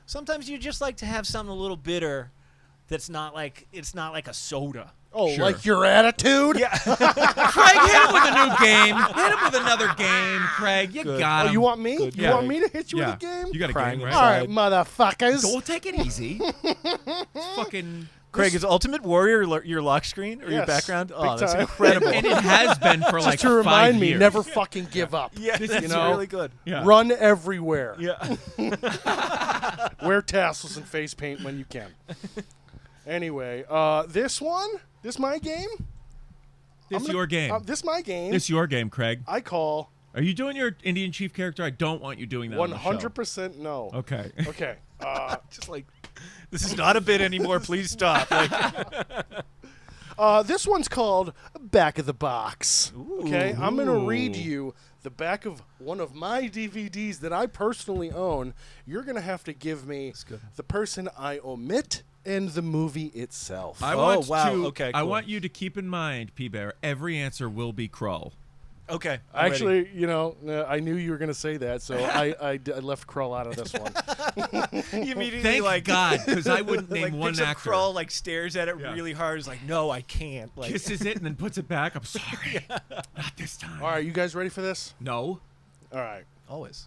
Sometimes you just like to have something a little bitter that's not like a soda. Oh, Sure. like your attitude? Yeah. Craig, hit him with a new game. Hit him with another game, Craig. You Good. got Oh, him. you want me? Good. You Yeah. want me to hit you Yeah. with a game? You got a Crying game, All right? right, motherfuckers. Don't take it easy. It's fucking... Craig, is Ultimate Warrior your lock screen or your Yes, background? big Oh, that's time. incredible. And it has been for like Just to remind 5 me, years. never fucking give up. yeah, that's you know? really good. Yeah. Run everywhere. Yeah. Wear tassels and face paint when you can. Anyway, this my game. It's your game. This my game. It's your game, Craig. I call Are you doing your Indian chief character? I don't want you doing that on the show. 100% no. Okay. Okay. Just like, this is not a bit anymore. Please stop. Like, This one's called Back of the Box. Okay, I'm going to read Ooh. you the back of one of my DVDs that I personally own. You're going to have to give me good. the person I omit and the movie itself. I Oh, want wow. to. Okay, I cool. want you to keep in mind, P-Bear. Every answer will be Krull. okay. I'm ready. Actually, you know, I knew you were going to say that, so I left Krull out of this one. You immediately Thank like God, because I wouldn't name like one picks up actor. Krull, like stares at it Yeah. really hard. Is like, no, I can't. Like, Kisses it and then puts it back. I'm sorry. Not this time. All right, you guys ready for this? No. All right. always.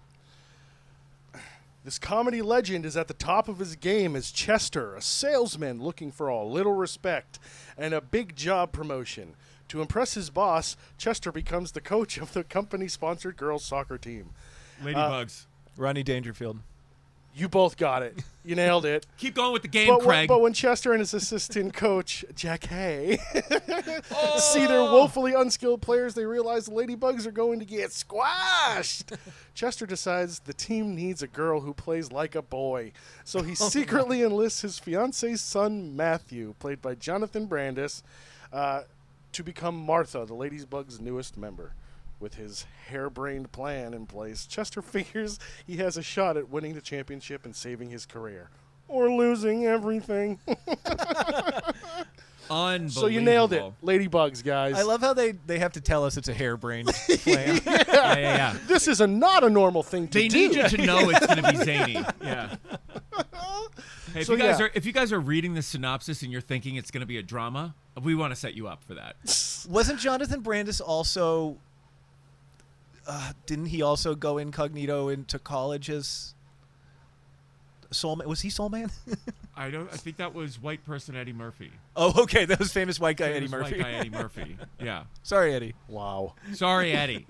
This comedy legend is at the top of his game as Chester, a salesman looking for a little respect and a big job promotion. To impress his boss, Chester becomes the coach of the company-sponsored girls' soccer team. Ladybugs. Ronnie Dangerfield. You both got it. You nailed it. Keep going with the game, Craig. But when Chester and his assistant coach, Jack Hay, see their woefully unskilled players, they realize the Ladybugs are going to get squashed. Chester decides the team needs a girl who plays like a boy. So he secretly enlists his fiance's son, Matthew, played by Jonathan Brandis, to become Martha, the Ladybugs' newest member. With his harebrained plan in place, Chester figures he has a shot at winning the championship and saving his career. Or losing everything. Unbelievable. So you nailed it. Ladybugs, guys. I love how they have to tell us it's a harebrained plan. Yeah. This is not a normal thing to They do. need you to know it's going to be zany. Yeah. Hey, if So, you guys are reading the synopsis and you're thinking it's going to be a drama, we want to set you up for that. Wasn't Jonathan Brandis also? Didn't he also go incognito into college as Soul Man? Was he Soul Man? I think that was white person Eddie Murphy. Oh, okay. That was famous white guy Eddie Famous Murphy. White guy Eddie Murphy. Yeah. Sorry, Eddie. Wow. Sorry, Eddie.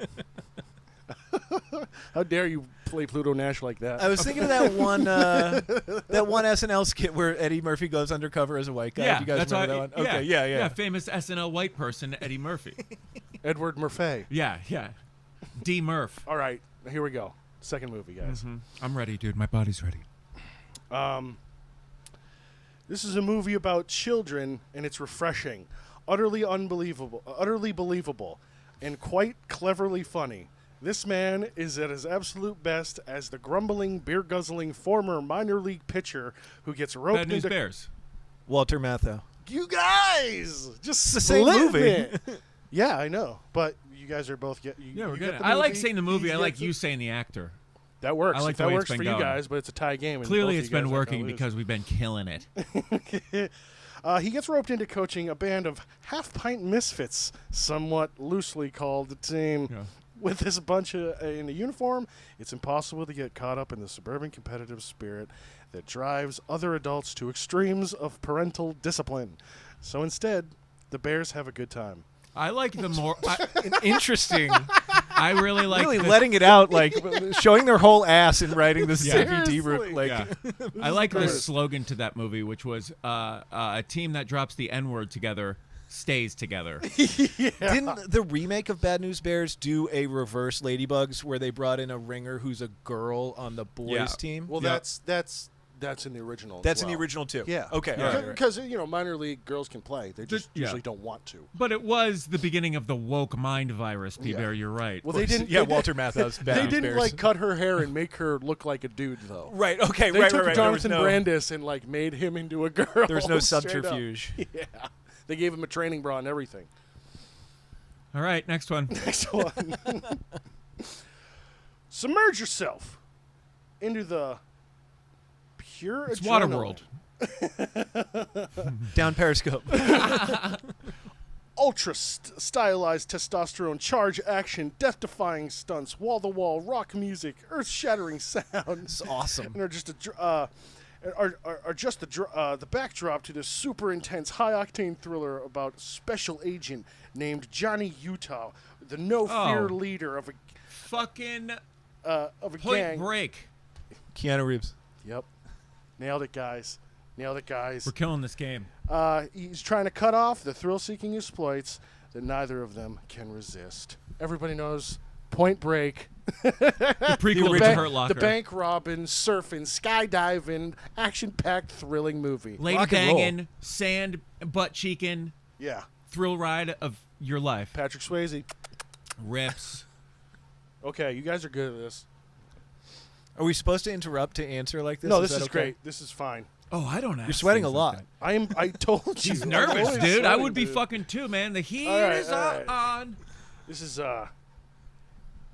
How dare you play Pluto Nash like that? I was thinking of that one SNL skit where Eddie Murphy goes undercover as a white guy. Yeah, Do you guys that's remember all, that one? Okay, yeah. Yeah, famous SNL white person Eddie Murphy. Edward Murphy. Yeah. D. Murph. All right, here we go. Second movie, guys. I'm ready, dude. My body's ready. This is a movie about children, and it's refreshing, utterly believable, and quite cleverly funny. This man is at his absolute best as the grumbling, beer-guzzling former minor league pitcher who gets roped Bad News into... Bears. Walter Matthau. You guys! Just the same split movie. it. Yeah, I know. But you guys are both... We're good. I like saying the movie. I like you saying the actor. That works. I like if the that way it's works been for going. you guys, but it's a tie game. And Clearly, both it's of you been guys aren't working gonna lose. because we've been killing it. He gets roped into coaching a band of half-pint misfits, somewhat loosely called the team. Yeah. With this bunch in a uniform, it's impossible to get caught up in the suburban competitive spirit that drives other adults to extremes of parental discipline. So instead, the Bears have a good time. I like the more... Interesting. I really like... Really letting it out, like showing their whole ass in writing this Yeah. DVD. Like, Yeah. I like the great. slogan to that movie, which was a team that drops the N-word together stays together. Didn't the remake of Bad News Bears do a reverse Ladybugs where they brought in a ringer who's a girl on the boys Yeah. team? Well, Yep. that's in the original. That's as in the well. original too. Yeah. Okay. Yeah. all right. Because minor league girls can play. They just Yeah. usually don't want to. But it was the beginning of the woke mind virus, Yeah. P-Bear. You're right. Well, they didn't. Yeah, they did- Walter Matthau's Bad They News didn't Bears. like cut her hair and make her look like a dude, though. Right. Okay. They right. took Right. Jonathan There was Brandis and like made him into a girl. There was no straight up. subterfuge. Yeah, they gave him a training bra and everything. All right, next one. Next one. Submerge yourself into the pure It's adrenaline. Waterworld. Down Periscope. Ultra stylized testosterone, charge action, death-defying stunts, wall-to-wall rock music, earth-shattering sounds. It's awesome. And are just the backdrop to this super intense, high-octane thriller about special agent named Johnny Utah, the no-fear Oh. leader of Fucking a Point gang. Break. Keanu Reeves. Yep, nailed it, guys. Nailed it, guys. We're killing this game. He's trying to cut off the thrill-seeking exploits that neither of them can resist. Everybody knows Point Break. The prequel to Ba- Hurt Locker. The bank robbing, surfing, skydiving, action-packed, thrilling movie. Lady Rock and roll. banging, sand, butt cheeking, Yeah. thrill ride of your life. Patrick Swayze. Rips. Okay, you guys are good at this. Are we supposed to interrupt to answer like this? No, this that is okay? great. This is fine. Oh, I don't know. You're sweating a lot. I told you. He's I'm nervous, always dude. I sweating, would be dude. fucking too, man. The heat All right, is all right. on. This is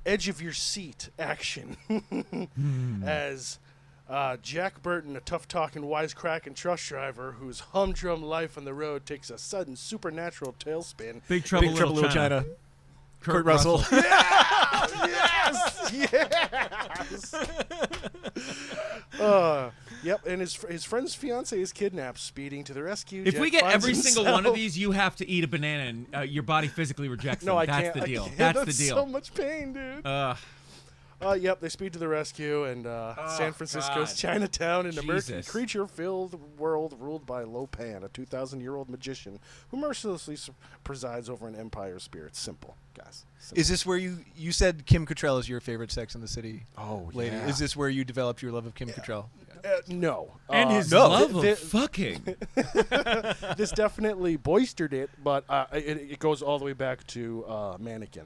edge of your seat action as Jack Burton, a tough-talking, wisecracking truck driver whose humdrum life on the road takes a sudden supernatural tailspin. Big Trouble, Big Trouble in Little China. Kurt Russell. Yes, yes. Yep, and his friend's fiance is kidnapped, speeding to the rescue. If Jack we get finds every single one of himself- these, you have to eat a banana, and your body physically rejects No, them. I That's can't. the I deal. can't. That's the That's deal. so much pain, dude. Yep, they speed to the rescue, and San Francisco's God. Chinatown, an murky, Jesus. creature-filled world ruled by Lo Pan, a 2,000-year-old magician who mercilessly presides over an empire of spirits. Simple, guys. Simple. Is this where you said Kim Cattrall is your favorite Sex in the City lady? yeah. Is this where you developed your love of Kim Cattrall? No. And his no. love of Th- fucking. This definitely boistered it, but it goes all the way back to Mannequin.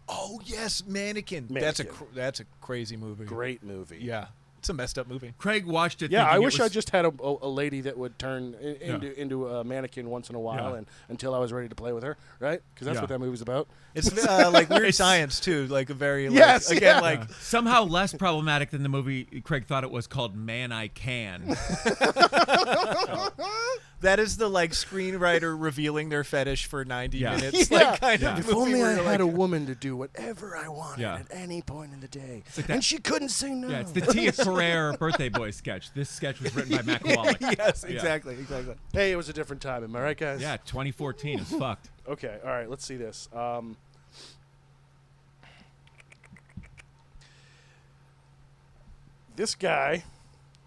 Oh yes, Mannequin. Mannequin. That's a crazy movie. Great movie. Yeah, it's a messed up movie. Craig watched it. Yeah, thinking I it wish I was- just had a lady that would turn into a mannequin once in a while, Yeah. and until I was ready to play with her, right? Because that's Yeah. what that movie's about. It's like Weird Science too, like a very like, Yes, again yeah. like somehow less problematic than the movie Craig thought it was called Man I Can. that is the like screenwriter revealing their fetish for 90 Yeah. minutes, Yeah. like kind Yeah. of. If movie only I where you're had a like, woman to do whatever I wanted Yeah. at any point in the day, like that- and she couldn't say no. Yeah, it's the Tia Carrere Birthday Boy sketch. This sketch was written by Matt Kowalik. yes, Yeah. exactly. Hey, it was a different time. Am I right, guys? Yeah, 2014 is fucked. Okay. All right. Let's see this. This guy,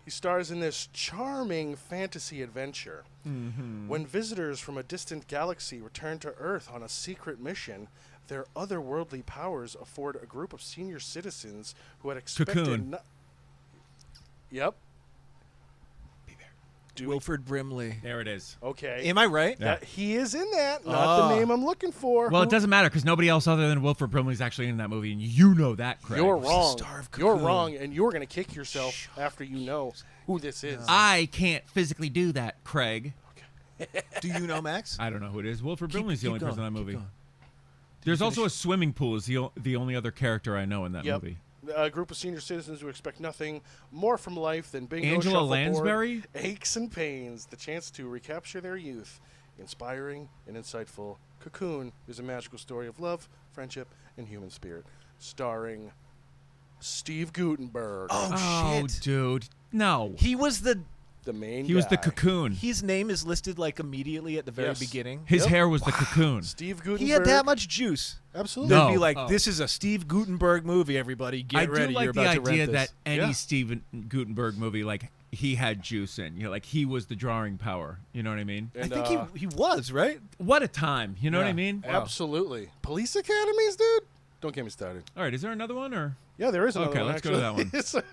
he stars in this charming fantasy adventure. When visitors from a distant galaxy return to Earth on a secret mission, their otherworldly powers afford a group of senior citizens who had expected. Cocoon. Yep. Wilford Brimley. There it is. Okay. Am I right? Yeah. He is in that. Not the name I'm looking for. Well, it doesn't matter because nobody else other than Wilford Brimley is actually in that movie, and you know that, Craig. You're wrong. star of You're Cocoon. wrong, and you're going to kick yourself after you know who this is. I can't physically do that, Craig. Do you know Max? I don't know who it is. Wilford Brimley's the only person in that movie. Keep going. There's also a swimming pool is the only other character I know in that Yep. movie. A group of senior citizens who expect nothing more from life than bingo, Angela shuffleboard, Lansbury? aches and pains, the chance to recapture their youth. Inspiring and insightful, Cocoon is a magical story of love, friendship, and human spirit. Starring Steve Guttenberg, Oh, shit. Dude. No. He was the the main He was the guy. cocoon. His name is listed like immediately at the very Yes. beginning. His Yep. hair was the cocoon. Steve Guttenberg. He had that much juice. Absolutely. No. They'd be like, Oh. "This is a Steve Guttenberg movie. Everybody, get I ready. do like You're the about to idea rent that this." any Yeah. Steven Gutenberg movie, like, he had juice in. You know, like, he was the drawing power. You know what I mean? And, I think he was right. What a time. You know what I Yeah. mean? Absolutely. Police academies, dude? Don't get me started. All right, is there another one or? Yeah, there is another Okay, one. let's go to actually.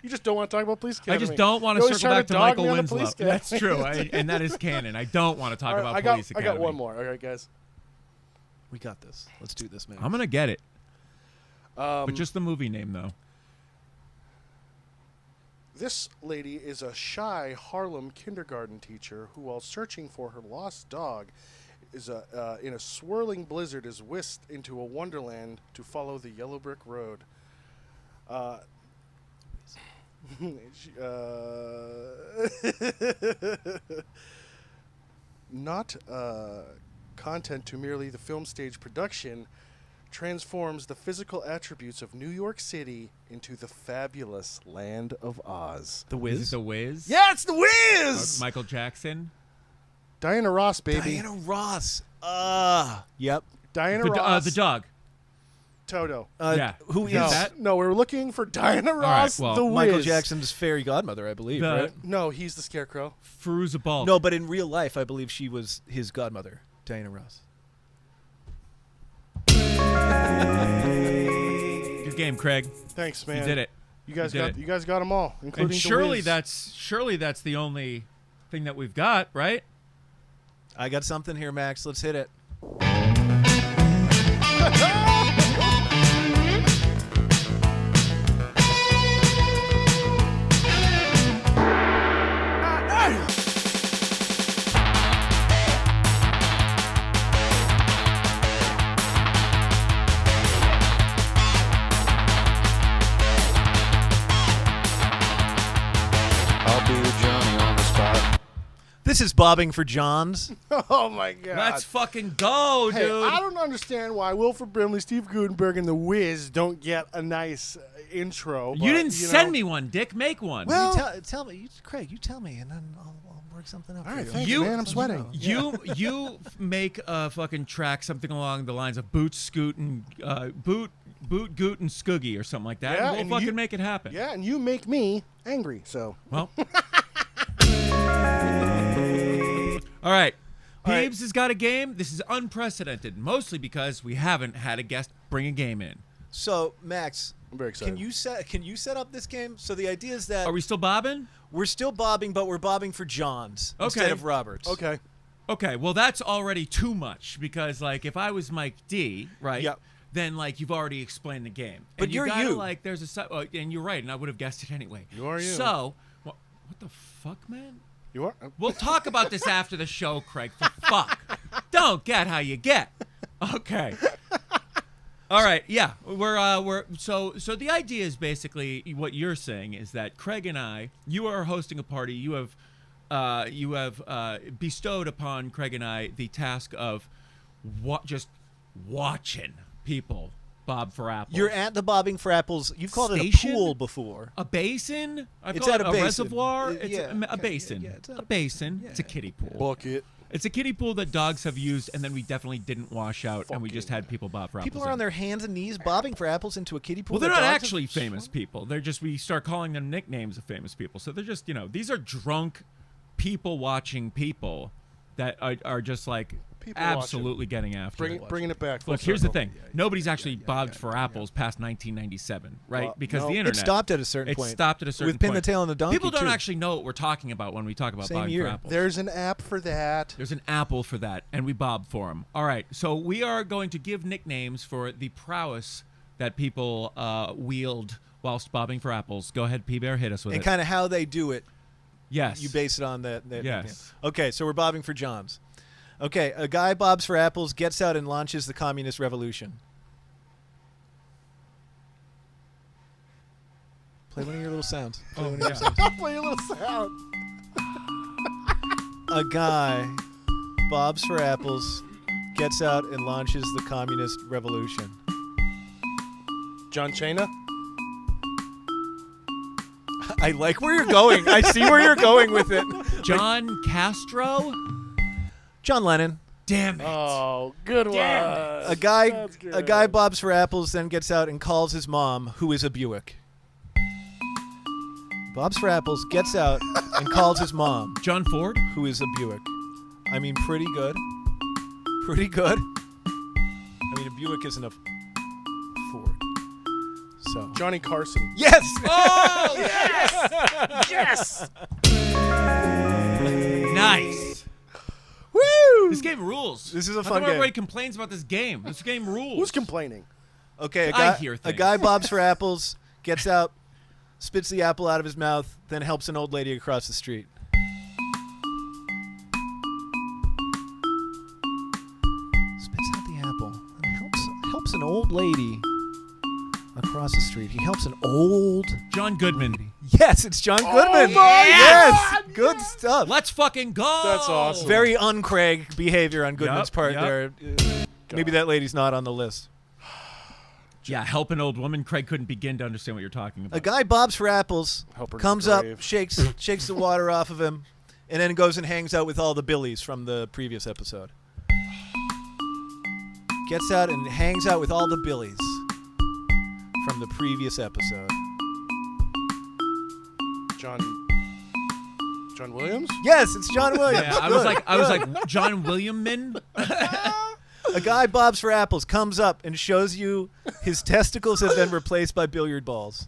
You just don't want to talk about police academy. I just don't want to You always circle try back to dog Michael me on the Winslow. police That's academy. true, and that is canon. I don't want to talk All about right, Police I Academy. got one more. All right, guys. We got this. Let's do this, man. I'm gonna get it, Um, but just the movie name though. This lady is a shy Harlem kindergarten teacher who, while searching for her lost dog, is in a swirling blizzard is whisked into a wonderland to follow the yellow brick road. Not content to merely the film stage production, transforms the physical attributes of New York City into the fabulous land of Oz. The Is Wiz. it The Wiz? Yeah, it's the Wiz! Michael Jackson. Diana Ross, baby. Diana Ross. Yep. Diana The Ross. dog. Toto. Yeah. Who is No, that? no, we're looking for Diana Ross, well, the Wiz. Michael Jackson's fairy godmother, I believe, The- right? No, he's the Scarecrow. Firuza Balk. No, but in real life, I believe she was his godmother, Diana Ross. Good game, Craig. Thanks, man. You did it. You guys You did got it. them all, including And the surely Wiz. that's the only thing that we've got, right? I got something here, Max. Let's hit it. I'll be Johnny on the spot. This is Bobbing for Johns. Oh my God! Let's fucking go, Hey, dude. I don't understand why Wilford Brimley, Steve Guttenberg, and the Wiz don't get a nice intro. You but, didn't send know. me one, Dick. Make one. Well- Tell me, Craig. You tell me, and then I'll work something up. All for right, you. thanks, You- man. I'm sweating. You make a fucking track something along the lines of boot scoot and boot goot and scoogie or something like that. Yeah, and and we'll fucking you- make it happen. Yeah, and you make me angry. So Well. All right. All right. Peebs has got a game. This is unprecedented, mostly because we haven't had a guest bring a game in. So, Max, I'm very excited. can you set up this game? So the idea is that Are we still bobbing? we're still bobbing, but we're bobbing for Johns instead Okay. of Roberts. Okay. Okay, well that's already too much because like if I was Mike D, right? Yep. Then like you've already explained the game. But and you're gotta, you. Like there's and you're right, and I would have guessed it anyway. You are you. So what the fuck, man? You are. We'll talk about this after the show, Craig. For fuck. Don't get how you get. Okay. All right. Yeah. We're so the idea is basically what you're saying is that Craig and I, you are hosting a party. You have bestowed upon Craig and I the task of just watching people bob for apples. You're at the Bobbing for Apples. You've called Station? it a pool before. a basin. I've It's called at it a basin. reservoir. Yeah, It's a okay, basin. yeah, it's at a a- basin. yeah, It's a kiddie pool. Bucket. It's a kiddie pool that dogs have used, and then we definitely didn't wash out, and we just Fucking- had people bob for apples. People are in. on their hands and knees bobbing for apples into a kiddie pool. Well, they're that not dogs have actually famous people. They're just we start calling them nicknames of famous people. So they're just these are drunk people watching people that are just like People absolutely getting after it. Bringing it back. Look, here's the thing. Nobody's actually bobbed for apples past 1997, right? Well, because no. the internet. It stopped at a certain point. It stopped at a certain With Pin point. the Tail on the Donkey, People don't too. actually know what we're talking about when we talk about Same bobbing year. for apples. There's an app for that. There's an apple for that, and we bob for them. All right, so we are going to give nicknames for the prowess that people wield whilst bobbing for apples. Go ahead, P-Bear, hit us with And it. kind of how they do it. Yes. You base it on that. Yes. Okay, so we're bobbing for Johns. Okay, a guy bobs for apples, gets out, and launches the communist revolution. Play one of your little sounds. Play one of your sounds. Play a little sound. A guy bobs for apples, gets out, and launches the communist revolution. John Cena. I like where you're going. I see where you're going with it. John Castro? John Lennon. Damn it. Oh, good one. A guy bobs for apples, then gets out and calls his mom, who is a Buick. Bobs for apples, gets out, and calls his mom, John Ford? who is a Buick. I mean, pretty good. Pretty good. I mean, a Buick isn't a Ford. So. Johnny Carson. Yes! Oh, yes! Yes! Nice. Woo! This game rules. This is a How fun come game. everybody complains about this game? This game rules. Who's complaining? Okay, I hear a things. guy bobs for apples, gets out, spits the apple out of his mouth, then helps an old lady across the street. Spits out the apple and helps an old lady across the street. He helps an old... John Goodman. Yes, it's John Goodman. my Yes! Good stuff. Let's fucking go. That's awesome. Very un-Craig behavior on Goodman's part yep. there. Maybe that lady's not on the list. Yeah, help an old woman. Craig couldn't begin to understand what you're talking about. A guy bobs for apples, Help her to comes the up, grave. shakes the water off of him, and then goes and hangs out with all the Billies from the previous episode. Gets out and hangs out with all the Billies from the previous episode. John Williams? Yes, it's John Williams. Yeah, I was like John Williamman. A guy bobs for apples, comes up and shows you his testicles have been replaced by billiard balls.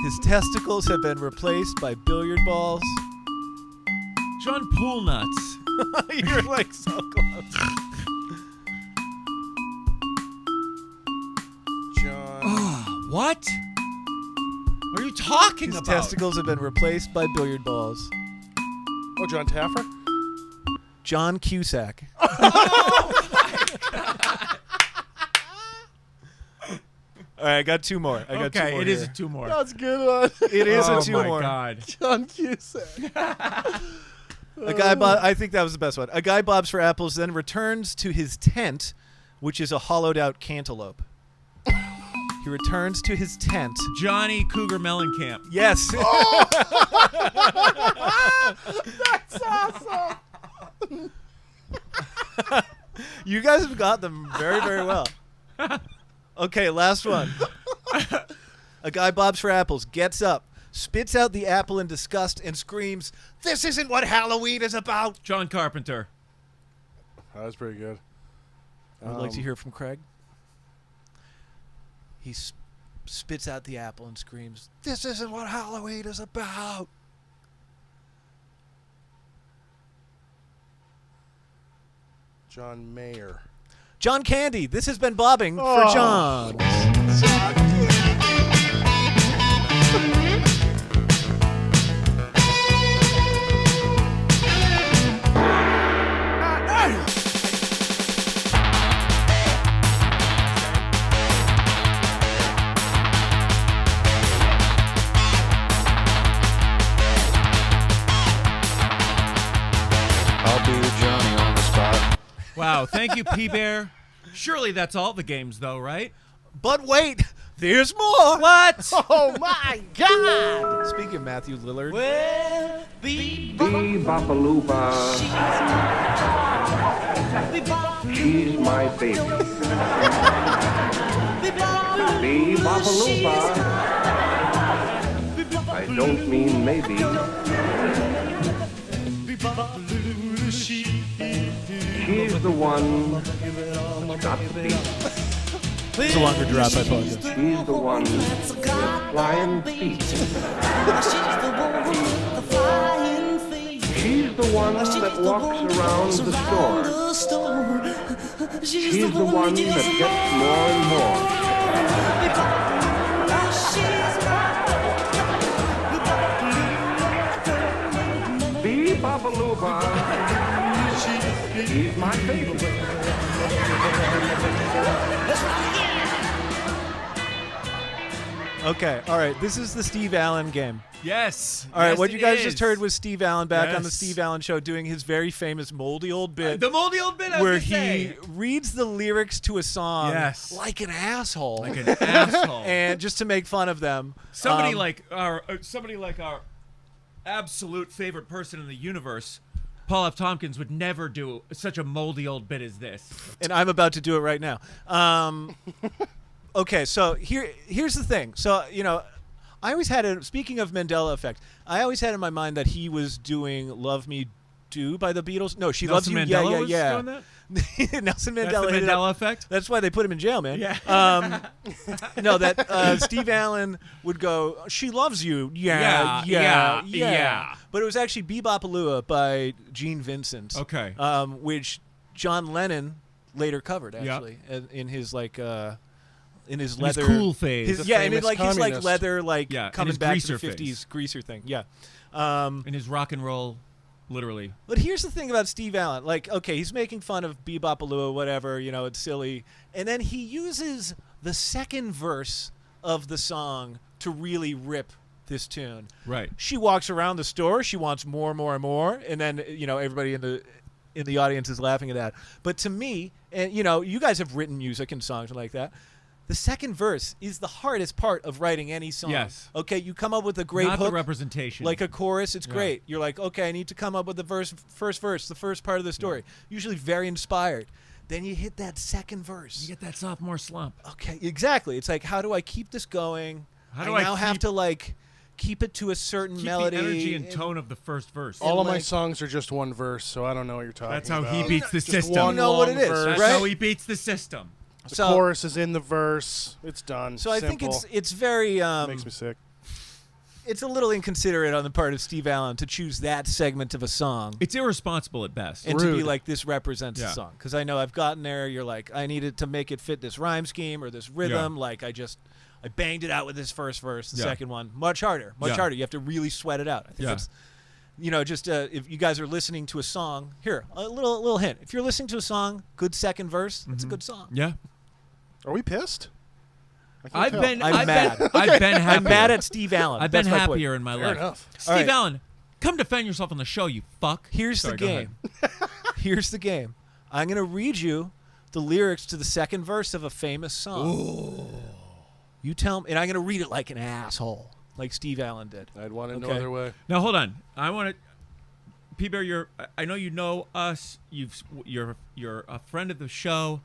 His testicles have been replaced by billiard balls. John Pool Nuts. You're like so close. John. What? What are you talking His about? testicles have been replaced by billiard balls. Oh, John Taffer? John Cusack. All right, I got two more. I got two Okay, more it here. is a two more. That's a good one. It is oh a two my more. God. John Cusack. A guy I think that was the best one. A guy bobs for apples, then returns to his tent, which is a hollowed out cantaloupe. He returns to his tent. Johnny Cougar Mellencamp. Yes. That's awesome. You guys have got them very, very well. Okay, last one. A guy bobs for apples, gets up, spits out the apple in disgust, and screams, "This isn't what Halloween is about!" John Carpenter. That was pretty good. I would like to hear from Craig. He spits out the apple and screams, "This isn't what Halloween is about!" John Mayer. John Candy, this has been bobbing for John. I'll be the Johnny on the spot. Wow, thank you, P-Bear. Surely that's all the games, though, right? But wait, there's more. What? Oh, my God. Speaking of Matthew Lillard, Well, Bee-bop-a-loop-a. She's my baby. Bee-bop-a-loop-a. I don't mean maybe. She's the one that's got feet. It's a longer drop, I apologize. She's the one with flying feet. She's the one that walks around the store. She's the one that gets more and more. Bee-bop-a-loo-ba. She's my favorite. Okay, all right. This is the Steve Allen game. Yes. All right, Yes, what you it guys is. just heard was Steve Allen back on the Yes. Steve Allen Show doing his very famous moldy old bit. The moldy old bit I was where gonna he say. reads the lyrics to a song Yes. like an asshole. Like an asshole. And just to make fun of them. Somebody um, like our absolute favorite person in the universe, Paul F. Tompkins, would never do such a moldy old bit as this. and I'm about to do it right now. Okay, so here's the thing. So, I always had it, speaking of Mandela effect, I always had in my mind that he was doing Love Me Do by the Beatles. No, She Nelson Loves You. Mandela was yeah. doing that? Nelson That's Mandela. the hit it up. Mandela effect? That's why they put him in jail, man. Yeah. No, that Steve Allen would go, She Loves You. Yeah. But it was actually Bebopalua by Gene Vincent. Okay. Which John Lennon later covered, actually, in his in his leather cool phase. The and famous his like communist. leather Yeah, in coming his back to greaser the 50s phase. greaser thing. Yeah. In his rock and roll, literally. But here's the thing about Steve Allen. Like, okay, he's making fun of Bebopalua, whatever, it's silly. And then he uses the second verse of the song to really rip this tune. Right. She walks around the store, she wants more, more, and more, and then, everybody in the audience is laughing at that. But to me, and you guys have written music and songs like that. The second verse is the hardest part of writing any song. Yes. Okay, you come up with a great Not hook. the representation. Like a chorus, it's Yeah. great. You're like, okay, I need to come up with the first verse, the first part of the story. Usually very inspired. Then you hit that second verse. You get that sophomore slump. Okay, exactly. It's like, how do I keep this going? How do I now have keep- to keep it to a certain Keep melody. the energy and tone of the first verse. All of my like- songs are just one verse, so I don't know what you're talking That's how about. he beats the Just system. one You know what long it is, verse. That's right? how he beats the system. The So- chorus is in the verse. It's done. So I think Simple. it's very Makes me sick. it's a little inconsiderate on the part of Steve Allen to choose that segment of a song. It's irresponsible at best. And to be rude. like, this represents Yeah. the song. Because I know I've gotten there. You're like, I needed to make it fit this rhyme scheme or this rhythm. Yeah. Like, I banged it out with this first verse. The Yeah. second one, much harder. Much Yeah. harder. You have to really sweat it out. I think Yeah. it's, just if you guys are listening to a song, here, a little hint. If you're listening to a song, good second verse, it's a good song. Yeah. Are we pissed? I can't I've tell. been I'm mad. I've been happier. I'm mad at Steve Allen. I've been That's my point. happier in my Fair life. enough. Steve All right. Allen, come defend yourself on the show, you fuck. Here's Sorry, the go ahead. game. Here's the game. I'm going to read you the lyrics to the second verse of a famous song. You tell me, and I'm going to read it like an asshole, like Steve Allen did. I'd want it no Okay. other way. Now hold on. I want to. P-Bear, I know you know us. You're a friend of the show.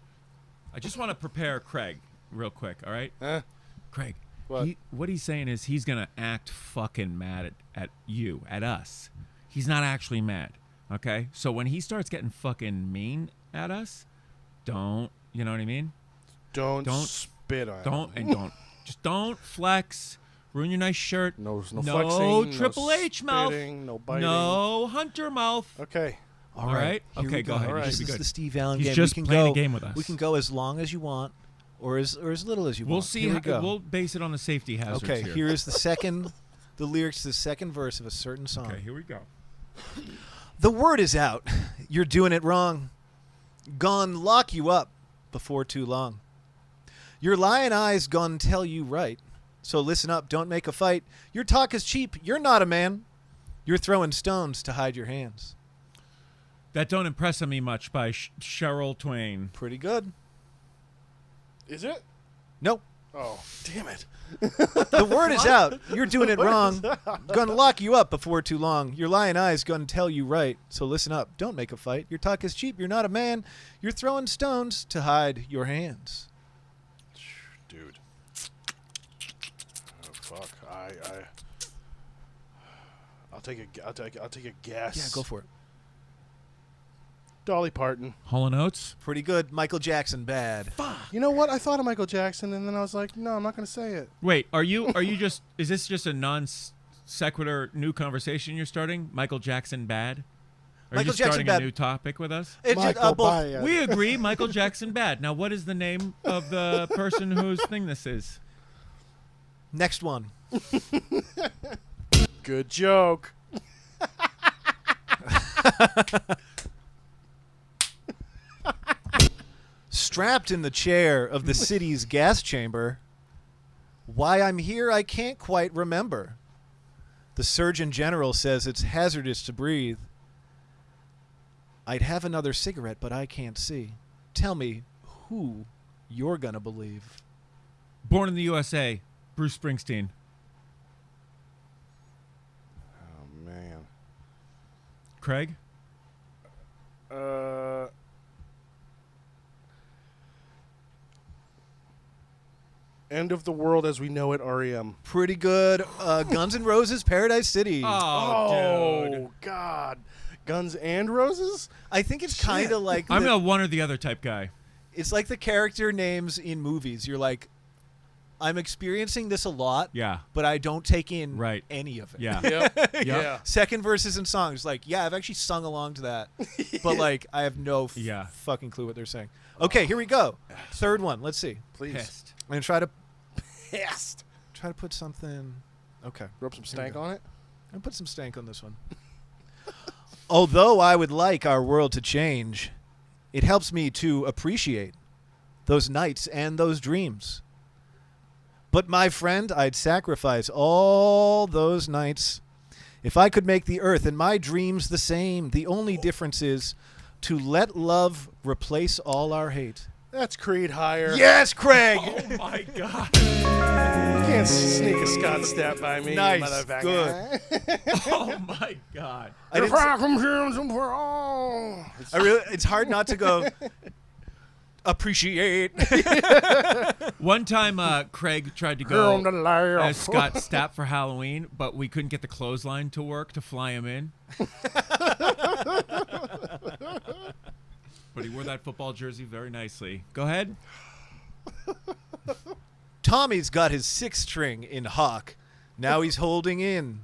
I just want to prepare Craig real quick. All right, Craig. What? What he's saying is he's gonna act fucking mad at you, at us. He's not actually mad. Okay, so when he starts getting fucking mean at us, don't. You know what I mean? Don't Don't- spit on it. Don't flex. Ruin your nice shirt. No No flexing. Triple no H mouth. spitting, No biting. No hunter mouth. Okay. All right. Here Okay, we go ahead. All right. You This should be is good. the Steve Allen He's game. just we can playing go, a game with us. We can go as long as you want, or as little as you We'll want. see. Here we go. We'll base it on the safety hazards Okay, here. here is the lyrics to the second verse of a certain song. Okay, here we go. The word is out. You're doing it wrong. Gone lock you up before too long. Your lying eyes gone tell you right. So listen up, don't make a fight. Your talk is cheap. You're not a man. You're throwing stones to hide your hands. That Don't Impress Me Much by Cheryl Twain. Pretty good. Is it? Nope. Oh, damn it. The word is out. You're doing it wrong. Gonna lock you up before too long. Your lying eyes gonna tell you right. So listen up, don't make a fight. Your talk is cheap. You're not a man. You're throwing stones to hide your hands. Dude. Oh, fuck. I'll take a guess. Yeah, go for it. Dolly Parton. Hall & Oates. Pretty good. Michael Jackson, bad. You know what? I thought of Michael Jackson, and then I was like, no, I'm not going to say it. Wait, are you just? Is this just a non sequitur new conversation you're starting? Michael Jackson bad? Are Michael you just Jackson starting bad. a new topic with us? It's just, Michael both. Baez. We agree, Michael Jackson bad. Now, what is the name of the person whose thing this is? Next one. Good joke. Strapped in the chair of the city's gas chamber. Why I'm here, I can't quite remember. The Surgeon General says it's hazardous to breathe. I'd have another cigarette, but I can't see. Tell me who you're gonna believe. Born in the USA, Bruce Springsteen. Oh, man. Craig? End of the world as we know it, REM. Pretty good. Guns N' Roses, Paradise City. Oh, dude. God. Guns and Roses? I think it's kind of like I'm a one or the other type guy. it's like the character names in movies. You're like, I'm experiencing this a lot, Yeah. but I don't take in Right. any of it. Yeah. Yep. Yeah. Second verses and songs, like, yeah, I've actually sung along to that, but like, I have no Yeah. fucking clue what they're saying. Okay, here we go. Third one. Let's see. Please. Pissed. I'm gonna try to Pissed. put something. Okay, Rub some stank on it. I'm gonna put some stank on this one. Although I would like our world to change, it helps me to appreciate those nights and those dreams. But my friend, I'd sacrifice all those nights if I could make the earth and my dreams the same. The only difference is to let love replace all our hate. That's Creed higher. Yes, Craig! Oh my God. You can't sneak a Scott step by me. Nice. Motherfucker. Oh my God. I didn't s- I really, it's hard not to go appreciate. One time, Craig tried to Girl, I'm the go liar. as Scott Stapp for Halloween, but we couldn't get the clothesline to work to fly him in. But he wore that football jersey very nicely. Go ahead. Tommy's got his sixth string in Hawk. Now he's holding in.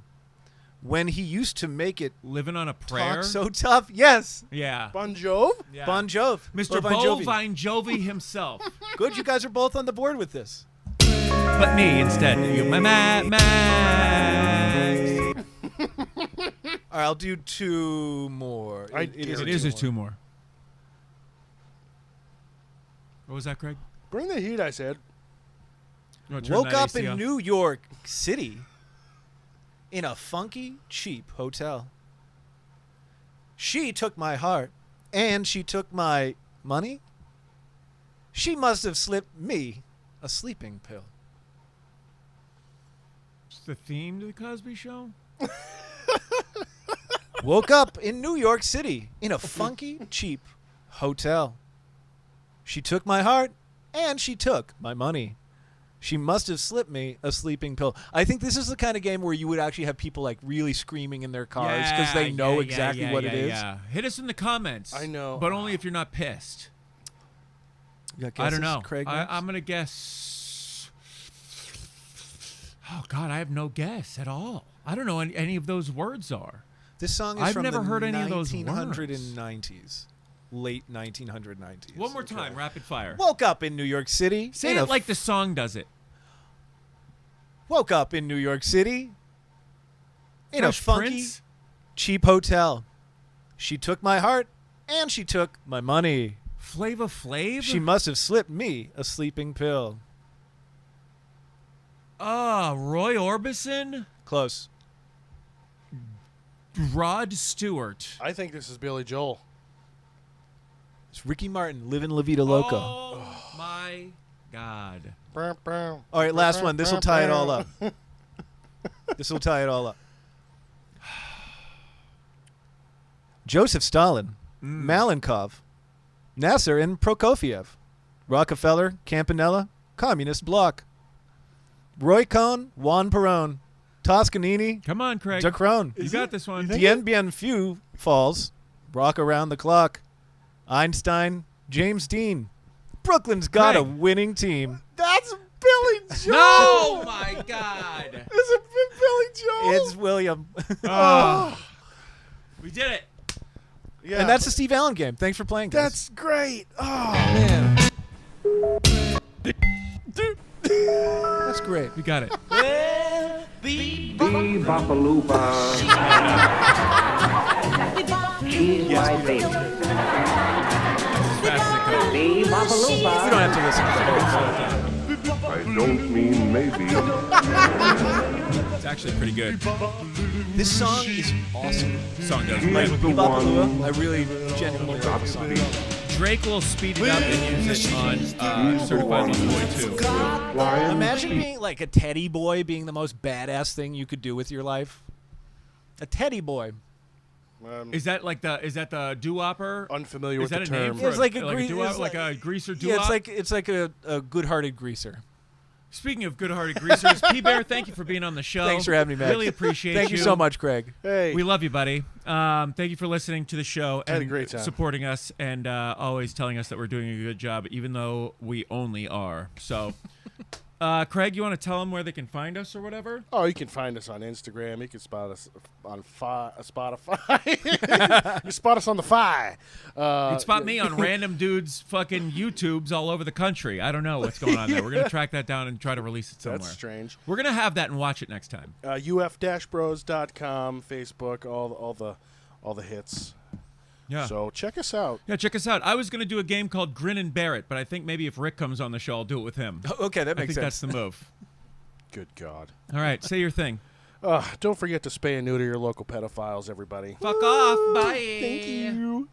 When he used to make it Living on a prayer. talk so tough. Yes. Yeah. Bon Jovi? Yeah. Bon Jovi. Mr. Or Bon Bo Jovi. Vine Jovi himself. Good, you guys are both on the board with this. But me instead. You, my Max. All right, I'll do two more. It It is two more. What was that, Craig? Bring the heat, I said. You wanna turn Woke that up AC in off? New York City in a funky, cheap hotel. She took my heart, and she took my money. She must have slipped me a sleeping pill. It's the theme to the Cosby Show. Woke up in New York City in a funky, cheap hotel. She took my heart, and she took my money. She must have slipped me a sleeping pill. I think this is the kind of game where you would actually have people like really screaming in their cars because they know exactly what it is. Yeah. Hit us in the comments. I know. But only if you're not pissed. You got I don't guesses, know. Craig? I'm going to guess. Oh, God, I have no guess at all. I don't know what any of those words are. This song is I've from never the heard any of those 1990s. Late 1990s. One more time, rapid fire. Woke up in New York City. Say in it a like the song does it. Woke up in New York City in a Fresh funky, Prince? cheap hotel. She took my heart, and she took my money. Flava Flav? She must have slipped me a sleeping pill. Roy Orbison? Close. Rod Stewart. I think this is Billy Joel. It's Ricky Martin, Livin' La Vida Loca. Oh, my God. All right, last one. This will tie it all up. This will tie it all up. Joseph Stalin, Malenkov, Nasser and Prokofiev, Rockefeller, Campanella, Communist Bloc, Roy Cohn, Juan Perón, Toscanini, Come on, Craig. Dacron, You got this one. Dien Bien Phu Falls, Rock Around the Clock, Einstein, James Dean. Brooklyn's got a Craig. winning team. That's Billy Joel. No, my God. Is it Billy Joel? It's William. We did it. Yeah. And that's the Steve Allen game. Thanks for playing, guys. That's great. Oh man. That's great. We got it. Bee-bop-a-loo-ba. She's my baby. As fast as it goes. Bee-bop-a-loo-ba. You don't have to listen to the whole song. I don't mean maybe. It's actually pretty good. This song is awesome. The song does. He's Like, the Bebop-a-lua, one I really genuinely love the song. Drake will speed it up and use it on Certified Lover Boy too. flying. Imagine being like a teddy boy being the most badass thing you could do with your life. A teddy boy. Is that the doo-wopper? Unfamiliar Is with that the a name term. for It's like a like a gre- doo-wop, it's like like- a greaser Yeah, doo-wop? it's like a good-hearted greaser. Speaking of good-hearted greasers, P-Bear, thank you for being on the show. Thanks for having me, Matt. Really appreciate Thank you so much, Craig. Hey. We love you, buddy. Thank you for listening to the show I had a and great time. supporting us and always telling us that we're doing a good job, even though we only are. So, Craig, you want to tell them where they can find us or whatever? Oh, you can find us on Instagram. You can spot us on Spotify. You can spot us on the Fi. You can spot me on random dudes' fucking YouTubes all over the country. I don't know what's going on there. We're going to track that down and try to release it somewhere. That's strange. We're going to have that and watch it next time. UF-bros.com, Facebook, all the hits. Yeah. So check us out. Yeah, check us out. I was going to do a game called Grin and Bear It, but I think maybe if Rick comes on the show, I'll do it with him. Okay, that I makes think sense. that's the move. Good God. All right, say your thing. Don't forget to spay and neuter your local pedophiles, everybody. Fuck off. Bye. Thank you.